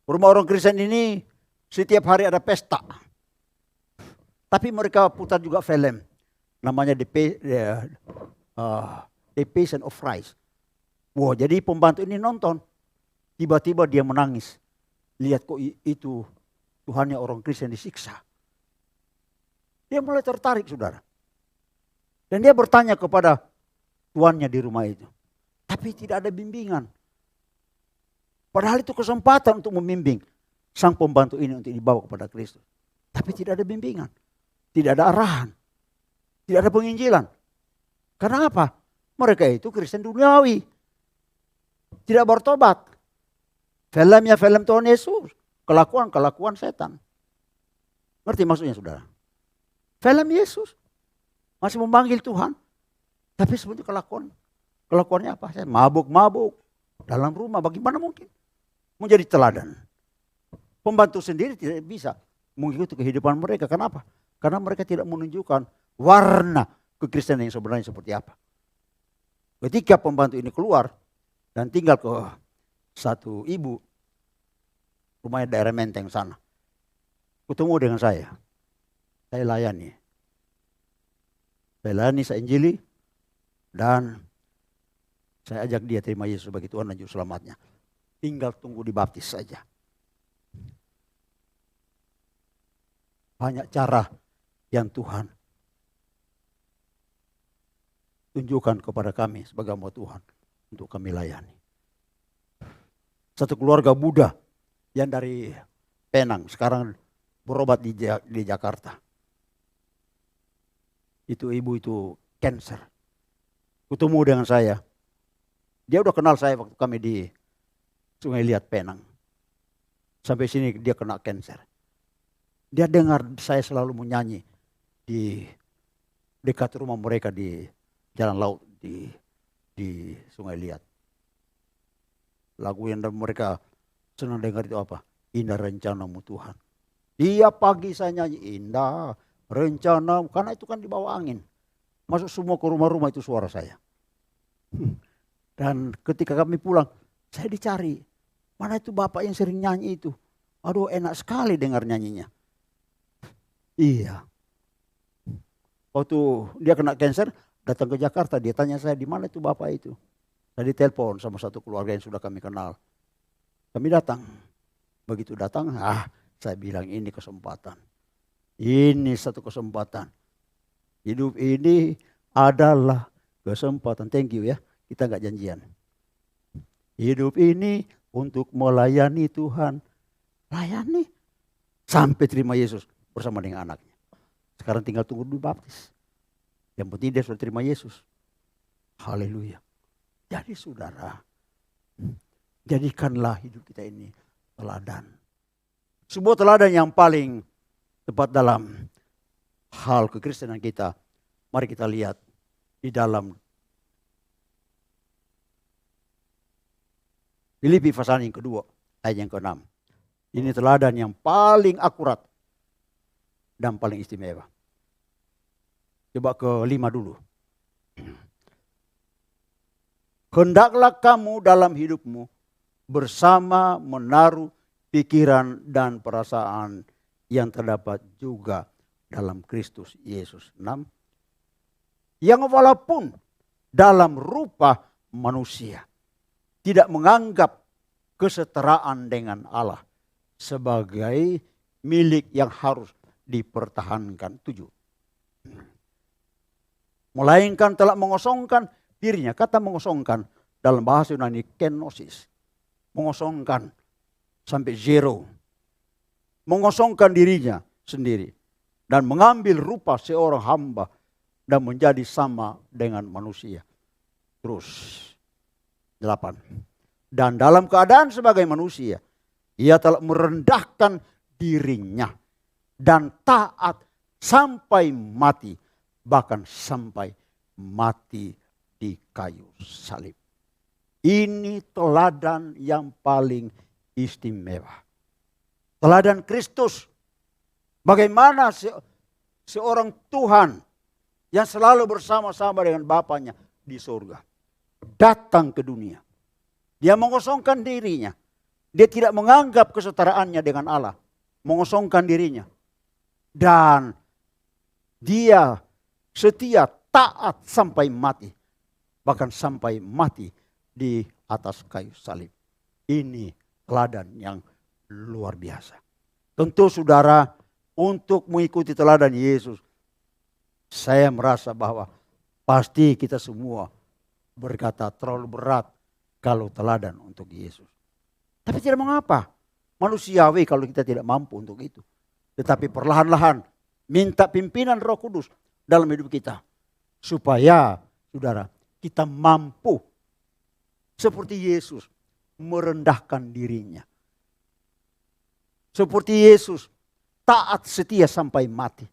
Rumah orang Kristen ini setiap hari ada pesta. Tapi mereka putar juga film. Namanya The Passion of Christ. Wah, jadi pembantu ini nonton. Tiba-tiba dia menangis. Lihat kok itu Tuhannya orang Kristen disiksa. Dia mulai tertarik, saudara. Dan dia bertanya kepada tuannya di rumah itu. Tapi tidak ada bimbingan. Padahal itu kesempatan untuk membimbing sang pembantu ini untuk dibawa kepada Kristus. Tapi tidak ada bimbingan. Tidak ada arahan. Tidak ada penginjilan. Karena apa? Mereka itu Kristen duniawi. Tidak bertobat. Filmnya film Tuhan Yesus. Kelakuan setan. Ngerti maksudnya, saudara? Film Yesus. Masih memanggil Tuhan. Tapi sebetulnya kelakuannya apa? Saya mabuk-mabuk. Dalam rumah bagaimana mungkin? Menjadi teladan. Pembantu sendiri tidak bisa mengikuti kehidupan mereka. Kenapa? Karena mereka tidak menunjukkan warna kekristenan yang sebenarnya seperti apa. Ketika pembantu ini keluar dan tinggal ke satu ibu, rumahnya daerah Menteng sana. Ketemu dengan saya layani. Saya layani, saya injili, dan saya ajak dia terima Yesus sebagai Tuhan dan Juru Selamatnya. Tinggal tunggu dibaptis saja. Banyak cara yang Tuhan tunjukkan kepada kami sebagai hamba Tuhan untuk kami layani. Satu keluarga Buddha yang dari Penang sekarang berobat di Jakarta. Itu ibu itu cancer. Ketemu dengan saya. Dia udah kenal saya waktu kami di Sungai Liat Penang. Sampai sini dia kena kanker. Dia dengar saya selalu menyanyi di dekat rumah mereka di Jalan Laut di Sungai Liat. Lagu yang mereka senang dengar itu apa? Indah rencanamu Tuhan. Tiap pagi saya nyanyi indah rencanamu. Karena itu kan di bawah angin. Masuk semua ke rumah-rumah itu suara saya. Dan ketika kami pulang, saya dicari. Mana itu bapak yang sering nyanyi itu? Aduh, enak sekali dengar nyanyinya. Iya. Waktu dia kena kanker, datang ke Jakarta, dia tanya saya, di mana itu bapak itu? Saya ditelepon sama satu keluarga yang sudah kami kenal. Kami datang. Begitu datang, saya bilang ini kesempatan. Ini satu kesempatan. Hidup ini adalah kesempatan. Thank you ya, kita nggak janjian. Hidup ini untuk melayani Tuhan. Layani. Sampai terima Yesus bersama dengan anaknya. Sekarang tinggal tunggu dibaptis. Yang penting dia sudah terima Yesus. Haleluya. Jadi saudara, jadikanlah hidup kita ini teladan. Sebuah teladan yang paling tepat dalam hal kekristenan kita. Mari kita lihat di dalam Filipi pasal yang kedua, ayat yang ke-6. Ini teladan yang paling akurat dan paling istimewa. Coba ke-5 dulu. Hendaklah kamu dalam hidupmu bersama menaruh pikiran dan perasaan yang terdapat juga dalam Kristus Yesus. 6. Yang walaupun dalam rupa manusia tidak menganggap kesetaraan dengan Allah sebagai milik yang harus dipertahankan. 7. Melainkan telah mengosongkan dirinya. Kata mengosongkan dalam bahasa Yunani kenosis. Mengosongkan sampai zero. Mengosongkan dirinya sendiri. Dan mengambil rupa seorang hamba dan menjadi sama dengan manusia. Terus 8. Dan dalam keadaan sebagai manusia, ia telah merendahkan dirinya dan taat sampai mati, bahkan sampai mati di kayu salib. Ini teladan yang paling istimewa. Teladan Kristus. Bagaimana seorang Tuhan yang selalu bersama-sama dengan Bapanya di surga datang ke dunia. Dia mengosongkan dirinya. Dia tidak menganggap kesetaraannya dengan Allah. Mengosongkan dirinya. Dan dia setia taat sampai mati. Bahkan sampai mati di atas kayu salib. Ini teladan yang luar biasa. Tentu saudara, untuk mengikuti teladan Yesus, saya merasa bahwa pasti kita semua berkata terlalu berat kalau teladan untuk Yesus. Tapi tidak mengapa. Manusiawi kalau kita tidak mampu untuk itu. Tetapi perlahan-lahan minta pimpinan Roh Kudus dalam hidup kita. Supaya saudara kita mampu seperti Yesus merendahkan dirinya. Seperti Yesus taat setia sampai mati.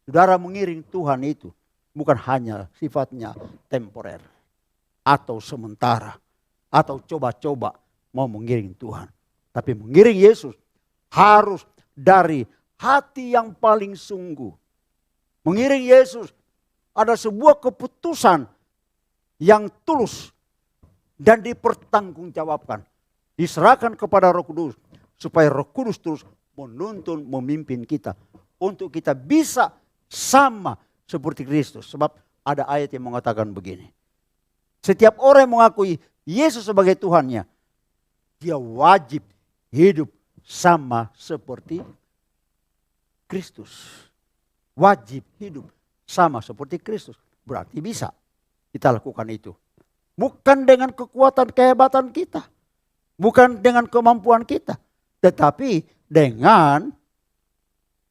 Saudara mengiring Tuhan itu bukan hanya sifatnya temporer atau sementara atau coba-coba mau mengiring Tuhan. Tapi mengiring Yesus harus dari hati yang paling sungguh. Mengiring Yesus ada sebuah keputusan yang tulus dan dipertanggungjawabkan. Diserahkan kepada Roh Kudus supaya Roh Kudus terus menuntun, memimpin kita untuk kita bisa sama seperti Kristus. Sebab ada ayat yang mengatakan begini. Setiap orang yang mengakui Yesus sebagai Tuhannya, dia wajib hidup sama seperti Kristus. Wajib hidup sama seperti Kristus. Berarti bisa kita lakukan itu. Bukan dengan kekuatan kehebatan kita. Bukan dengan kemampuan kita. Tetapi dengan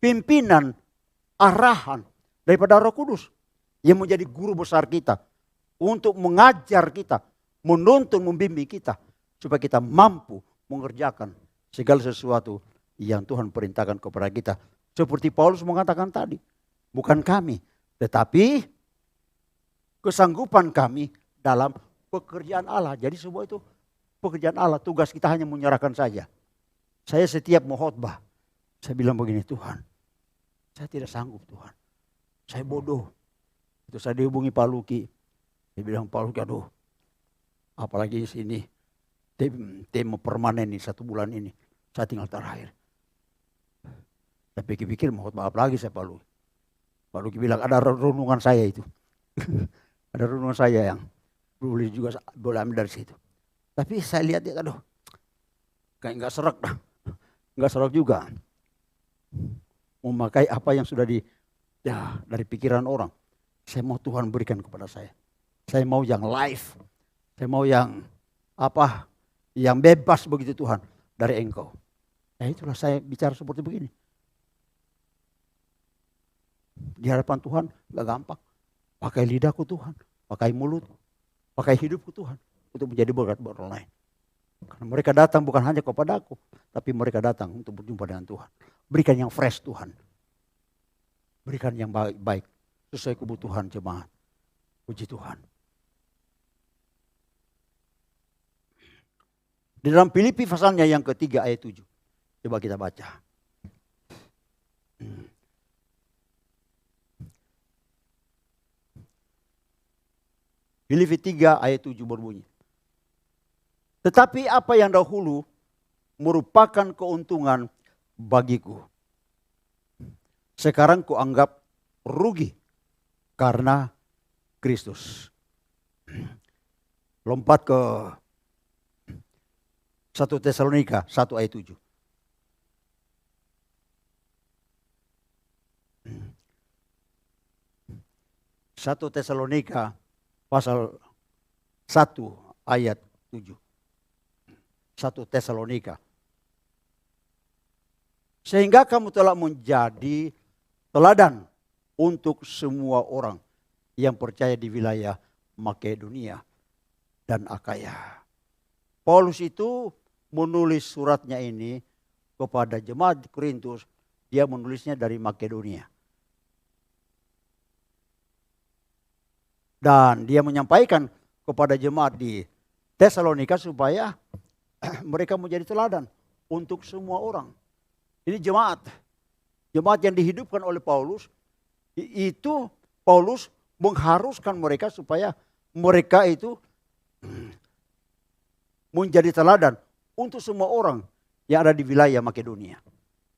pimpinan, arahan daripada Roh Kudus. Yang menjadi guru besar kita. Untuk mengajar kita. menuntun, membimbing kita supaya kita mampu mengerjakan segala sesuatu yang Tuhan perintahkan kepada kita. Seperti Paulus mengatakan tadi, bukan kami, tetapi kesanggupan kami dalam pekerjaan Allah. Jadi semua itu pekerjaan Allah, tugas kita hanya menyerahkan saja. Saya setiap mau khotbah, saya bilang begini, Tuhan, saya tidak sanggup Tuhan, saya bodoh. Itu saya dihubungi Pak Luki, dia bilang, Pak Luki, aduh, apalagi di sini tema permanen nih 1 bulan ini, saya tinggal terakhir. Saya pikir-pikir mau khotbah apa lagi saya Pak Luki. Pak Luki bilang ada renungan saya itu. Ada renungan saya yang boleh juga boleh ambil dari situ. Tapi saya lihat dia, aduh, kayak nggak serak, nggak serak juga. Memakai apa yang sudah dari pikiran orang. Saya mau Tuhan berikan kepada saya. Saya mau yang live. Saya mau yang yang bebas begitu Tuhan dari Engkau. Ya itulah saya bicara seperti begini. Di hadapan Tuhan gak gampang. Pakai lidahku Tuhan, pakai mulut, pakai hidupku Tuhan untuk menjadi berkat buat orang lain. Karena mereka datang bukan hanya kepada aku, tapi mereka datang untuk berjumpa dengan Tuhan. Berikan yang fresh Tuhan. Berikan yang baik sesuai kebutuhan jemaat. Puji Tuhan. Di dalam Filipi pasalnya yang ketiga ayat 7. Coba kita baca. Filipi 3 ayat 7 berbunyi. Tetapi apa yang dahulu merupakan keuntungan bagiku, sekarang kuanggap rugi karena Kristus. Lompat ke 1 Tesalonika 1 ayat 7. Satu Tesalonika pasal 1 ayat 7. 1 Tesalonika. Sehingga kamu telah menjadi teladan untuk semua orang yang percaya di wilayah Makedonia dan Akaya. Paulus itu menulis suratnya ini kepada jemaat di Korintus. Dia menulisnya dari Makedonia. Dan dia menyampaikan kepada jemaat di Tesalonika supaya mereka menjadi teladan untuk semua orang. Ini jemaat yang dihidupkan oleh Paulus, itu Paulus mengharuskan mereka supaya mereka itu menjadi teladan untuk semua orang yang ada di wilayah Makedonia,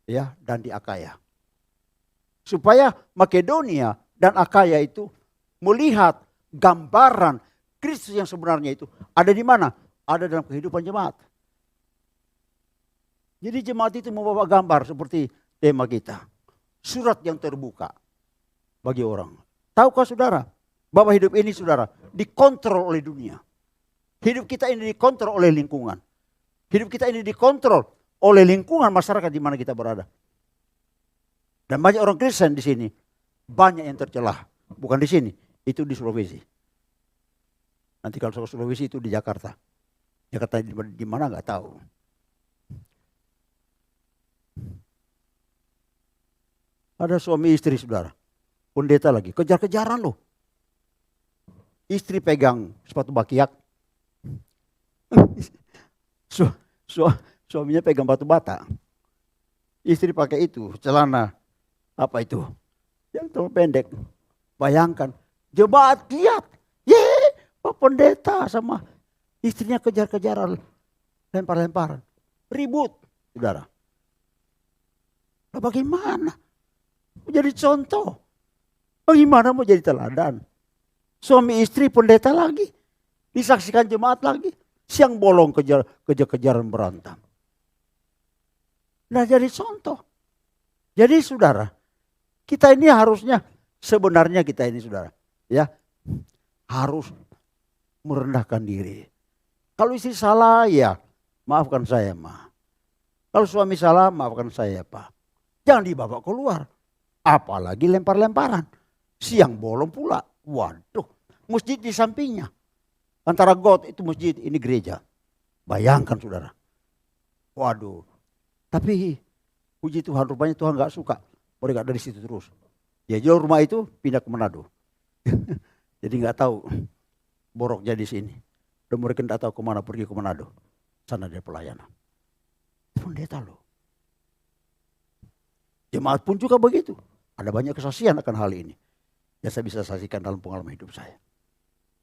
ya, dan di Akaya. Supaya Makedonia dan Akaya itu melihat gambaran Kristus yang sebenarnya itu ada di mana? Ada dalam kehidupan jemaat. Jadi jemaat itu membawa gambar seperti tema kita. Surat yang terbuka bagi orang. Tahukah saudara, bahwa hidup ini saudara dikontrol oleh dunia. Hidup kita ini dikontrol oleh lingkungan. Hidup kita ini dikontrol oleh lingkungan masyarakat di mana kita berada. Dan banyak orang Kristen di sini, banyak yang tercelah. Bukan di sini, itu di Sulawesi. Nanti kalau Sulawesi itu di Jakarta. Jakarta di mana nggak tahu. Ada suami istri saudara, pendeta lagi, kejar-kejaran loh. Istri pegang sepatu bakiak. Suaminya pegang batu bata. Istri pakai itu, celana apa itu? Yang terlalu pendek. Bayangkan, jemaat lihat. Pak pendeta sama istrinya kejar-kejaran, lempar-lemparan. Ribut, saudara. Nah, bagaimana? Mau jadi contoh. Bagaimana mau jadi teladan? Suami istri pendeta lagi. Disaksikan jemaat lagi. Siang bolong kejar-kejaran berantem. Nah jadi contoh. Jadi saudara, kita ini harusnya, sebenarnya kita ini saudara, ya harus merendahkan diri. Kalau istri salah ya maafkan saya ma. Kalau suami salah maafkan saya pak. Jangan dibawa keluar. Apalagi lempar-lemparan. Siang bolong pula. Waduh, masjid di sampingnya. Antara got itu masjid, ini gereja. Bayangkan saudara. Waduh. Tapi puji Tuhan, rupanya Tuhan gak suka mereka dari situ terus. Dia jual rumah itu, pindah ke Manado. Jadi gak tahu boroknya di sini. Dan mereka gak tahu kemana, pergi ke Manado. Sana dia pelayanan. Pendeta loh. Jemaat pun juga begitu. Ada banyak kesaksian akan hal ini. Yang saya bisa saksikan dalam pengalaman hidup saya.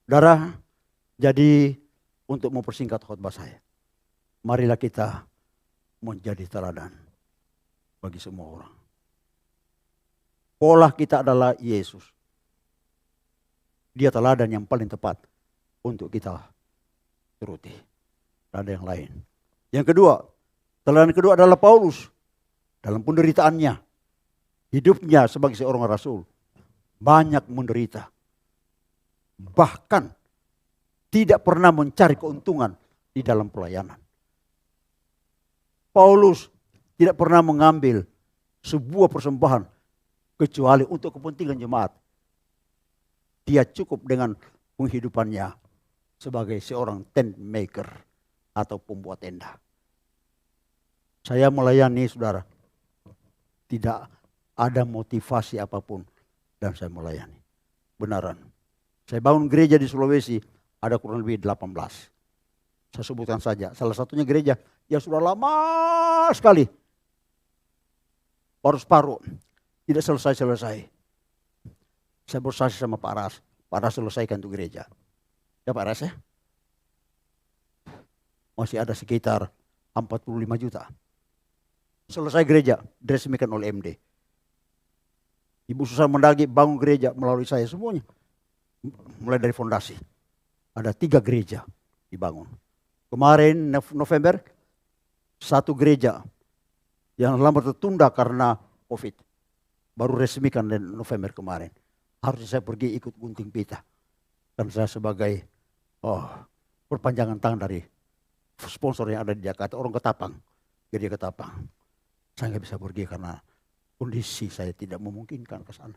Saudara, jadi untuk mempersingkat khotbah saya, marilah kita menjadi teladan bagi semua orang. Pola kita adalah Yesus. Dia teladan yang paling tepat untuk kita turuti. Tidak ada yang lain. Yang kedua, teladan kedua adalah Paulus. Dalam penderitaannya, hidupnya sebagai seorang rasul, banyak menderita. Bahkan tidak pernah mencari keuntungan di dalam pelayanan. Paulus tidak pernah mengambil sebuah persembahan kecuali untuk kepentingan jemaat. Dia cukup dengan penghidupannya sebagai seorang tent maker atau pembuat tenda. Saya melayani saudara, tidak ada motivasi apapun dan saya melayani. Benaran. Saya bangun gereja di Sulawesi ada kurang lebih 18. Saya sebutkan saja. Salah satunya gereja yang sudah lama sekali. Baru separuh. Tidak selesai-selesai. Saya bersaksi sama Pak Ras. Pak Ras selesaikan itu gereja. Ya Pak Ras ya. Masih ada sekitar 45 juta. Selesai gereja, diresmikan oleh MD. Ibu Susan Mendagi bangun gereja melalui saya semuanya. Mulai dari fondasi. Ada 3 gereja dibangun. Kemarin November, 1 gereja yang lama tertunda karena COVID. Baru resmikan di November kemarin. Harusnya saya pergi ikut gunting pita. Dan saya sebagai perpanjangan tangan dari sponsor yang ada di Jakarta. Orang Ketapang. Gereja Ketapang. Saya nggak bisa pergi karena kondisi saya tidak memungkinkan ke sana.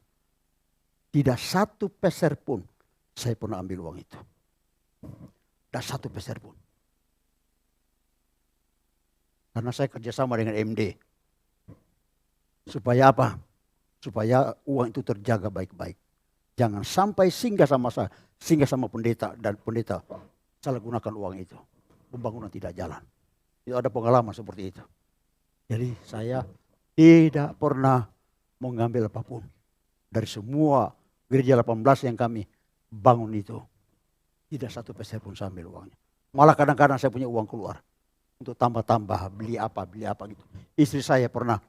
Tidak 1 peser pun saya pernah ambil uang itu. Tidak 1 peser pun. Karena saya kerjasama dengan MD. Supaya apa? Supaya uang itu terjaga baik-baik. Jangan sampai singgah sama pendeta dan pendeta salah gunakan uang itu. Pembangunan tidak jalan. Itu ada pengalaman seperti itu. Jadi saya tidak pernah mengambil apapun dari semua gereja 18 yang kami bangun itu. Tidak 1 peser pun saya ambil uangnya. Malah kadang-kadang saya punya uang keluar untuk tambah-tambah, beli apa gitu. Istri saya pernah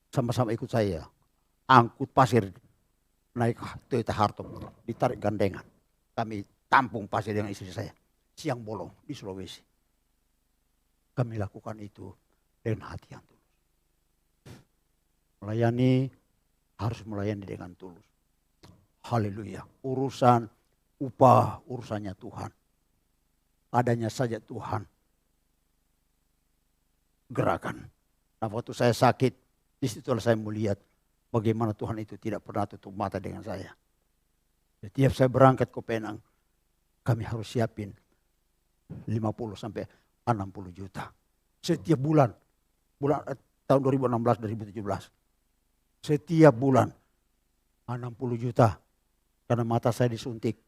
sama-sama ikut saya angkut pasir naik Toyota Hartop, ditarik gandengan. Kami tampung pasir dengan istri saya. Siang bolong di Sulawesi. Kami lakukan itu dengan hati yang tulus. Melayani harus melayani dengan tulus. Haleluya. Urusan upah, urusannya Tuhan. Adanya saja Tuhan gerakan. Nah, waktu saya sakit, di situ saya melihat bagaimana Tuhan itu tidak pernah tutup mata dengan saya. Setiap saya berangkat ke Penang, kami harus siapin 50 sampai 60 juta. Setiap bulan tahun 2016-2017. Setiap bulan 60 juta. Karena mata saya disuntik.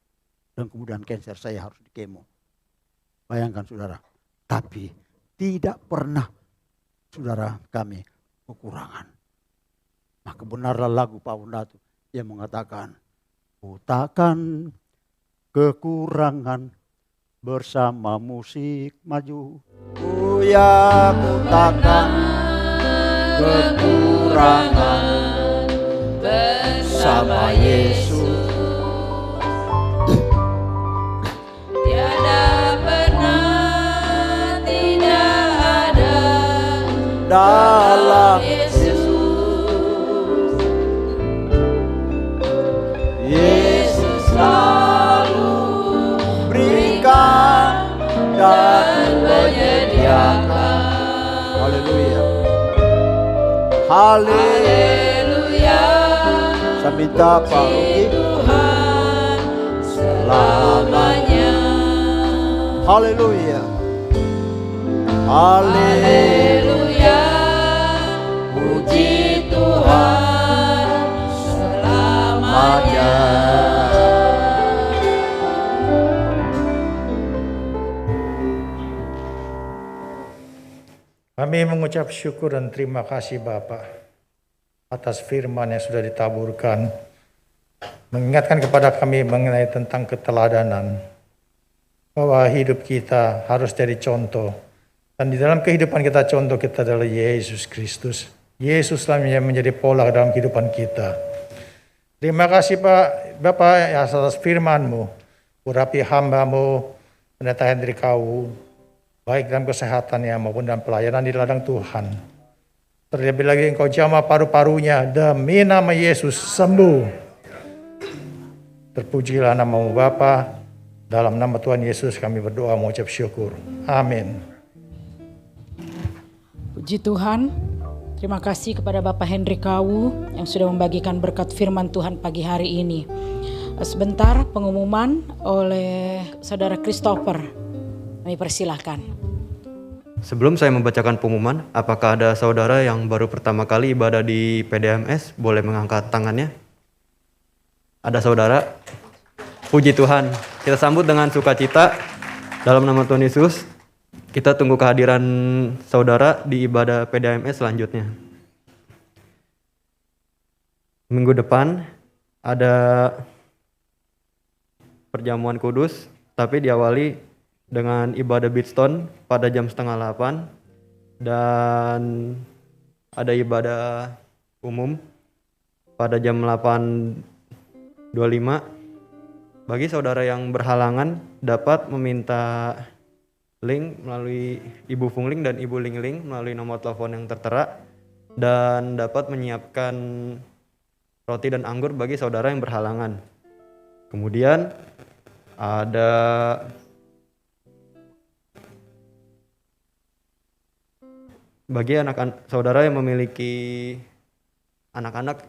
Dan kemudian kanker saya harus dikemo. Bayangkan saudara. Tapi tidak pernah saudara kami kekurangan. Maka benarlah lagu Pak Wondatu yang mengatakan. Ku takkan kekurangan bersama musik maju. Ku takkan kekurangan bersama Yesus. Tiada pernah tidak ada dalam Yesus. Yesus selalu berikan dan menyediakan. Haleluya. Haleluya. Saya minta Pak Ruki Tuhan selamanya. Haleluya. Haleluya. Puji Tuhan selamanya. Kami mengucap syukur dan terima kasih Bapa atas firman yang sudah ditaburkan, mengingatkan kepada kami mengenai tentang keteladanan, bahwa hidup kita harus jadi contoh, dan di dalam kehidupan kita contoh kita adalah Yesus Kristus. Yesuslah yang menjadi pola dalam kehidupan kita. Terima kasih Pak Bapak atas firman-Mu, urapi hamba-Mu Pendeta Hendri Kawu, baik dalam kesehatannya maupun dalam pelayanan di ladang Tuhan. Terlebih lagi Engkau jamah paru-parunya, demi nama Yesus sembuh. Terpujilah nama-Mu Bapa, dalam nama Tuhan Yesus kami berdoa mengucap syukur. Amin. Puji Tuhan, terima kasih kepada Bapak Hendri Kawu yang sudah membagikan berkat firman Tuhan pagi hari ini. Sebentar pengumuman oleh Saudara Christopher. Kami persilahkan. Sebelum saya membacakan pengumuman, apakah ada saudara yang baru pertama kali ibadah di PDMS? Boleh mengangkat tangannya. Ada saudara? Puji Tuhan. Kita sambut dengan sukacita dalam nama Tuhan Yesus. Kita tunggu kehadiran saudara di ibadah PDMS selanjutnya. Minggu depan ada perjamuan kudus, tapi diawali dengan ibadah Beatstone pada jam 7:30 dan ada ibadah umum pada jam 8.25. Bagi saudara yang berhalangan dapat meminta link melalui Ibu Fungling dan Ibu Lingling melalui nomor telepon yang tertera, dan dapat menyiapkan roti dan anggur bagi saudara yang berhalangan. Kemudian ada bagi anak-anak saudara yang memiliki anak-anak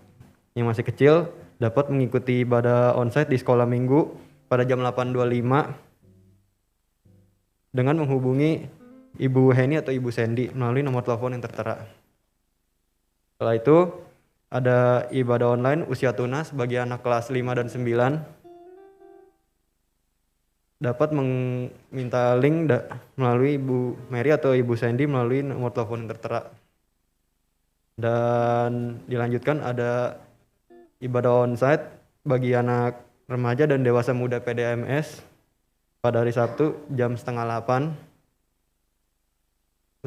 yang masih kecil, dapat mengikuti ibadah onsite di sekolah minggu pada jam 8.25 dengan menghubungi Ibu Heni atau Ibu Sandy melalui nomor telepon yang tertera. Setelah itu ada ibadah online usia tunas bagi anak kelas 5 dan 9. Dapat meminta link melalui Ibu Mary atau Ibu Sandy melalui nomor telepon yang tertera. Dan dilanjutkan ada ibadah onsite bagi anak remaja dan dewasa muda PDMS pada hari Sabtu jam 7:30.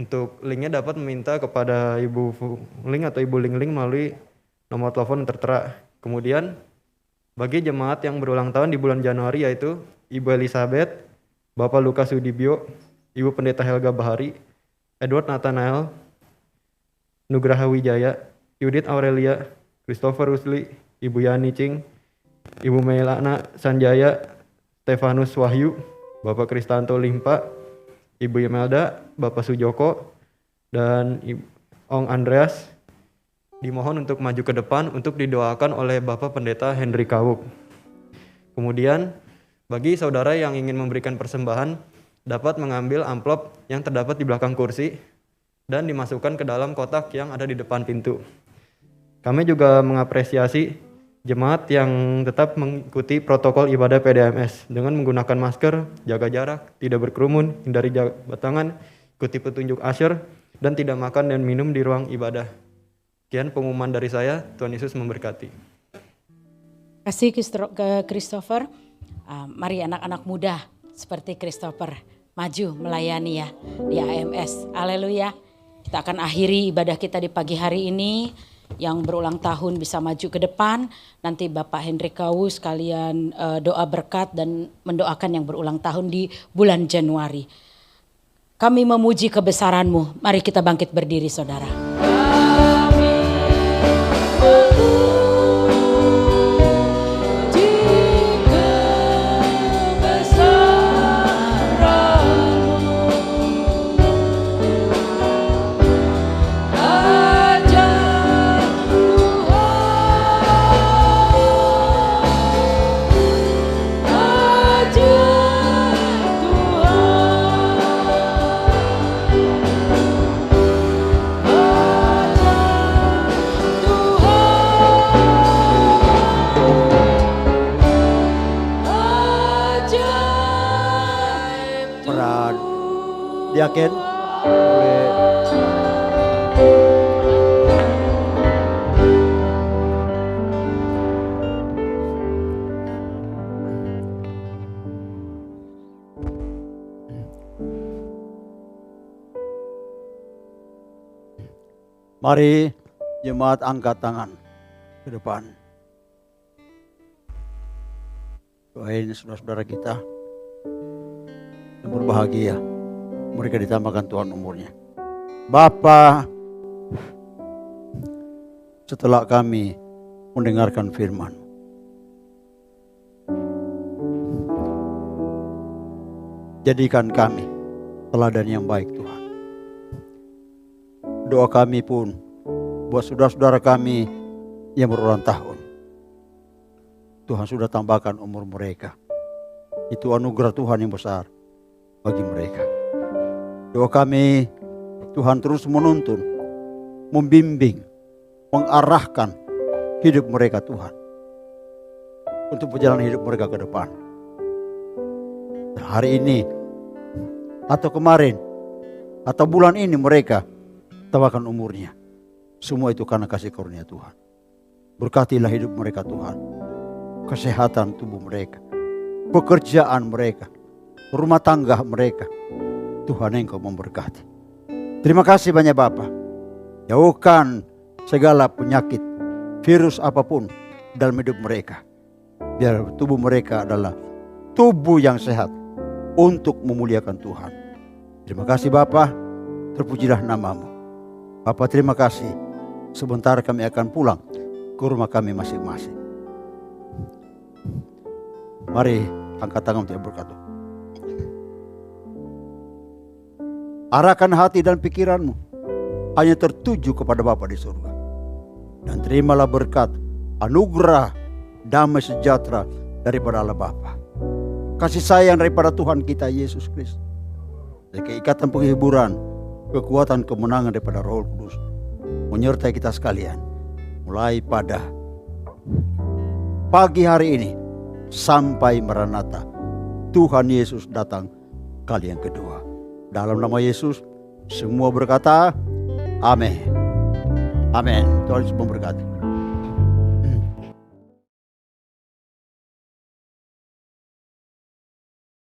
Untuk linknya dapat meminta kepada Ibu Link atau Ibu Ling melalui nomor telepon yang tertera. Kemudian bagi jemaat yang berulang tahun di bulan Januari yaitu Ibu Elizabeth, Bapak Lukas Sudibyo, Ibu Pendeta Helga Bahari, Edward Nathanael, Nugraha Wijaya, Yudit Aurelia, Christopher Rusli, Ibu Yani Cing, Ibu Melana Sanjaya, Stefanus Wahyu, Bapak Kristanto Limpa, Ibu Imelda, Bapak Sujoko, dan Ong Andreas dimohon untuk maju ke depan untuk didoakan oleh Bapak Pendeta Hendri Kawuk. Kemudian bagi saudara yang ingin memberikan persembahan dapat mengambil amplop yang terdapat di belakang kursi dan dimasukkan ke dalam kotak yang ada di depan pintu. Kami juga mengapresiasi jemaat yang tetap mengikuti protokol ibadah PDMS dengan menggunakan masker, jaga jarak, tidak berkerumun, hindari jabat tangan, ikuti petunjuk usher, dan tidak makan dan minum di ruang ibadah. Sekian pengumuman dari saya, Tuhan Yesus memberkati. Kasih ke Christopher. Mari anak-anak muda seperti Christopher maju melayani ya di AMS. Haleluya. Kita akan akhiri ibadah kita di pagi hari ini. Yang berulang tahun bisa maju ke depan. Nanti Bapak Hendri Kawu sekalian doa berkat dan mendoakan yang berulang tahun di bulan Januari. Kami memuji kebesaran-Mu. Mari kita bangkit berdiri saudara. Tuhan Diaken boleh. Mari jemaat angkat tangan ke depan. Doain saudara-saudara kita yang berbahagia. Mereka ditambahkan Tuhan umurnya. Bapa, setelah kami mendengarkan firman, jadikan kami teladan yang baik Tuhan. Doa kami pun buat saudara-saudara kami yang berulang tahun. Tuhan sudah tambahkan umur mereka. Itu anugerah Tuhan yang besar bagi mereka. Doa kami, Tuhan terus menuntun, membimbing, mengarahkan hidup mereka Tuhan. Untuk perjalanan hidup mereka ke depan. Dan hari ini, atau kemarin, atau bulan ini mereka tambahkan umurnya. Semua itu karena kasih karunia Tuhan. Berkatilah hidup mereka Tuhan. Kesehatan tubuh mereka, pekerjaan mereka, rumah tangga mereka. Tuhan Engkau memberkati. Terima kasih banyak Bapa. Jauhkan segala penyakit, virus apapun dalam hidup mereka. Biar tubuh mereka adalah tubuh yang sehat untuk memuliakan Tuhan. Terima kasih Bapa. Terpujilah nama-Mu. Bapa, terima kasih. Sebentar kami akan pulang ke rumah kami masing-masing. Mari angkat tangan untuk berkata. Arahkan hati dan pikiranmu hanya tertuju kepada Bapa di surga. Dan terimalah berkat, anugerah, damai sejahtera daripada Allah Bapa. Kasih sayang daripada Tuhan kita Yesus Kristus. Dan keikatan penghiburan, kekuatan kemenangan daripada Roh Kudus menyertai kita sekalian. Mulai pada pagi hari ini sampai Maranatha, Tuhan Yesus datang kali yang kedua. Dalam nama Yesus, semua berkata, Amin. Amin. Tuhan Yesus memberkati.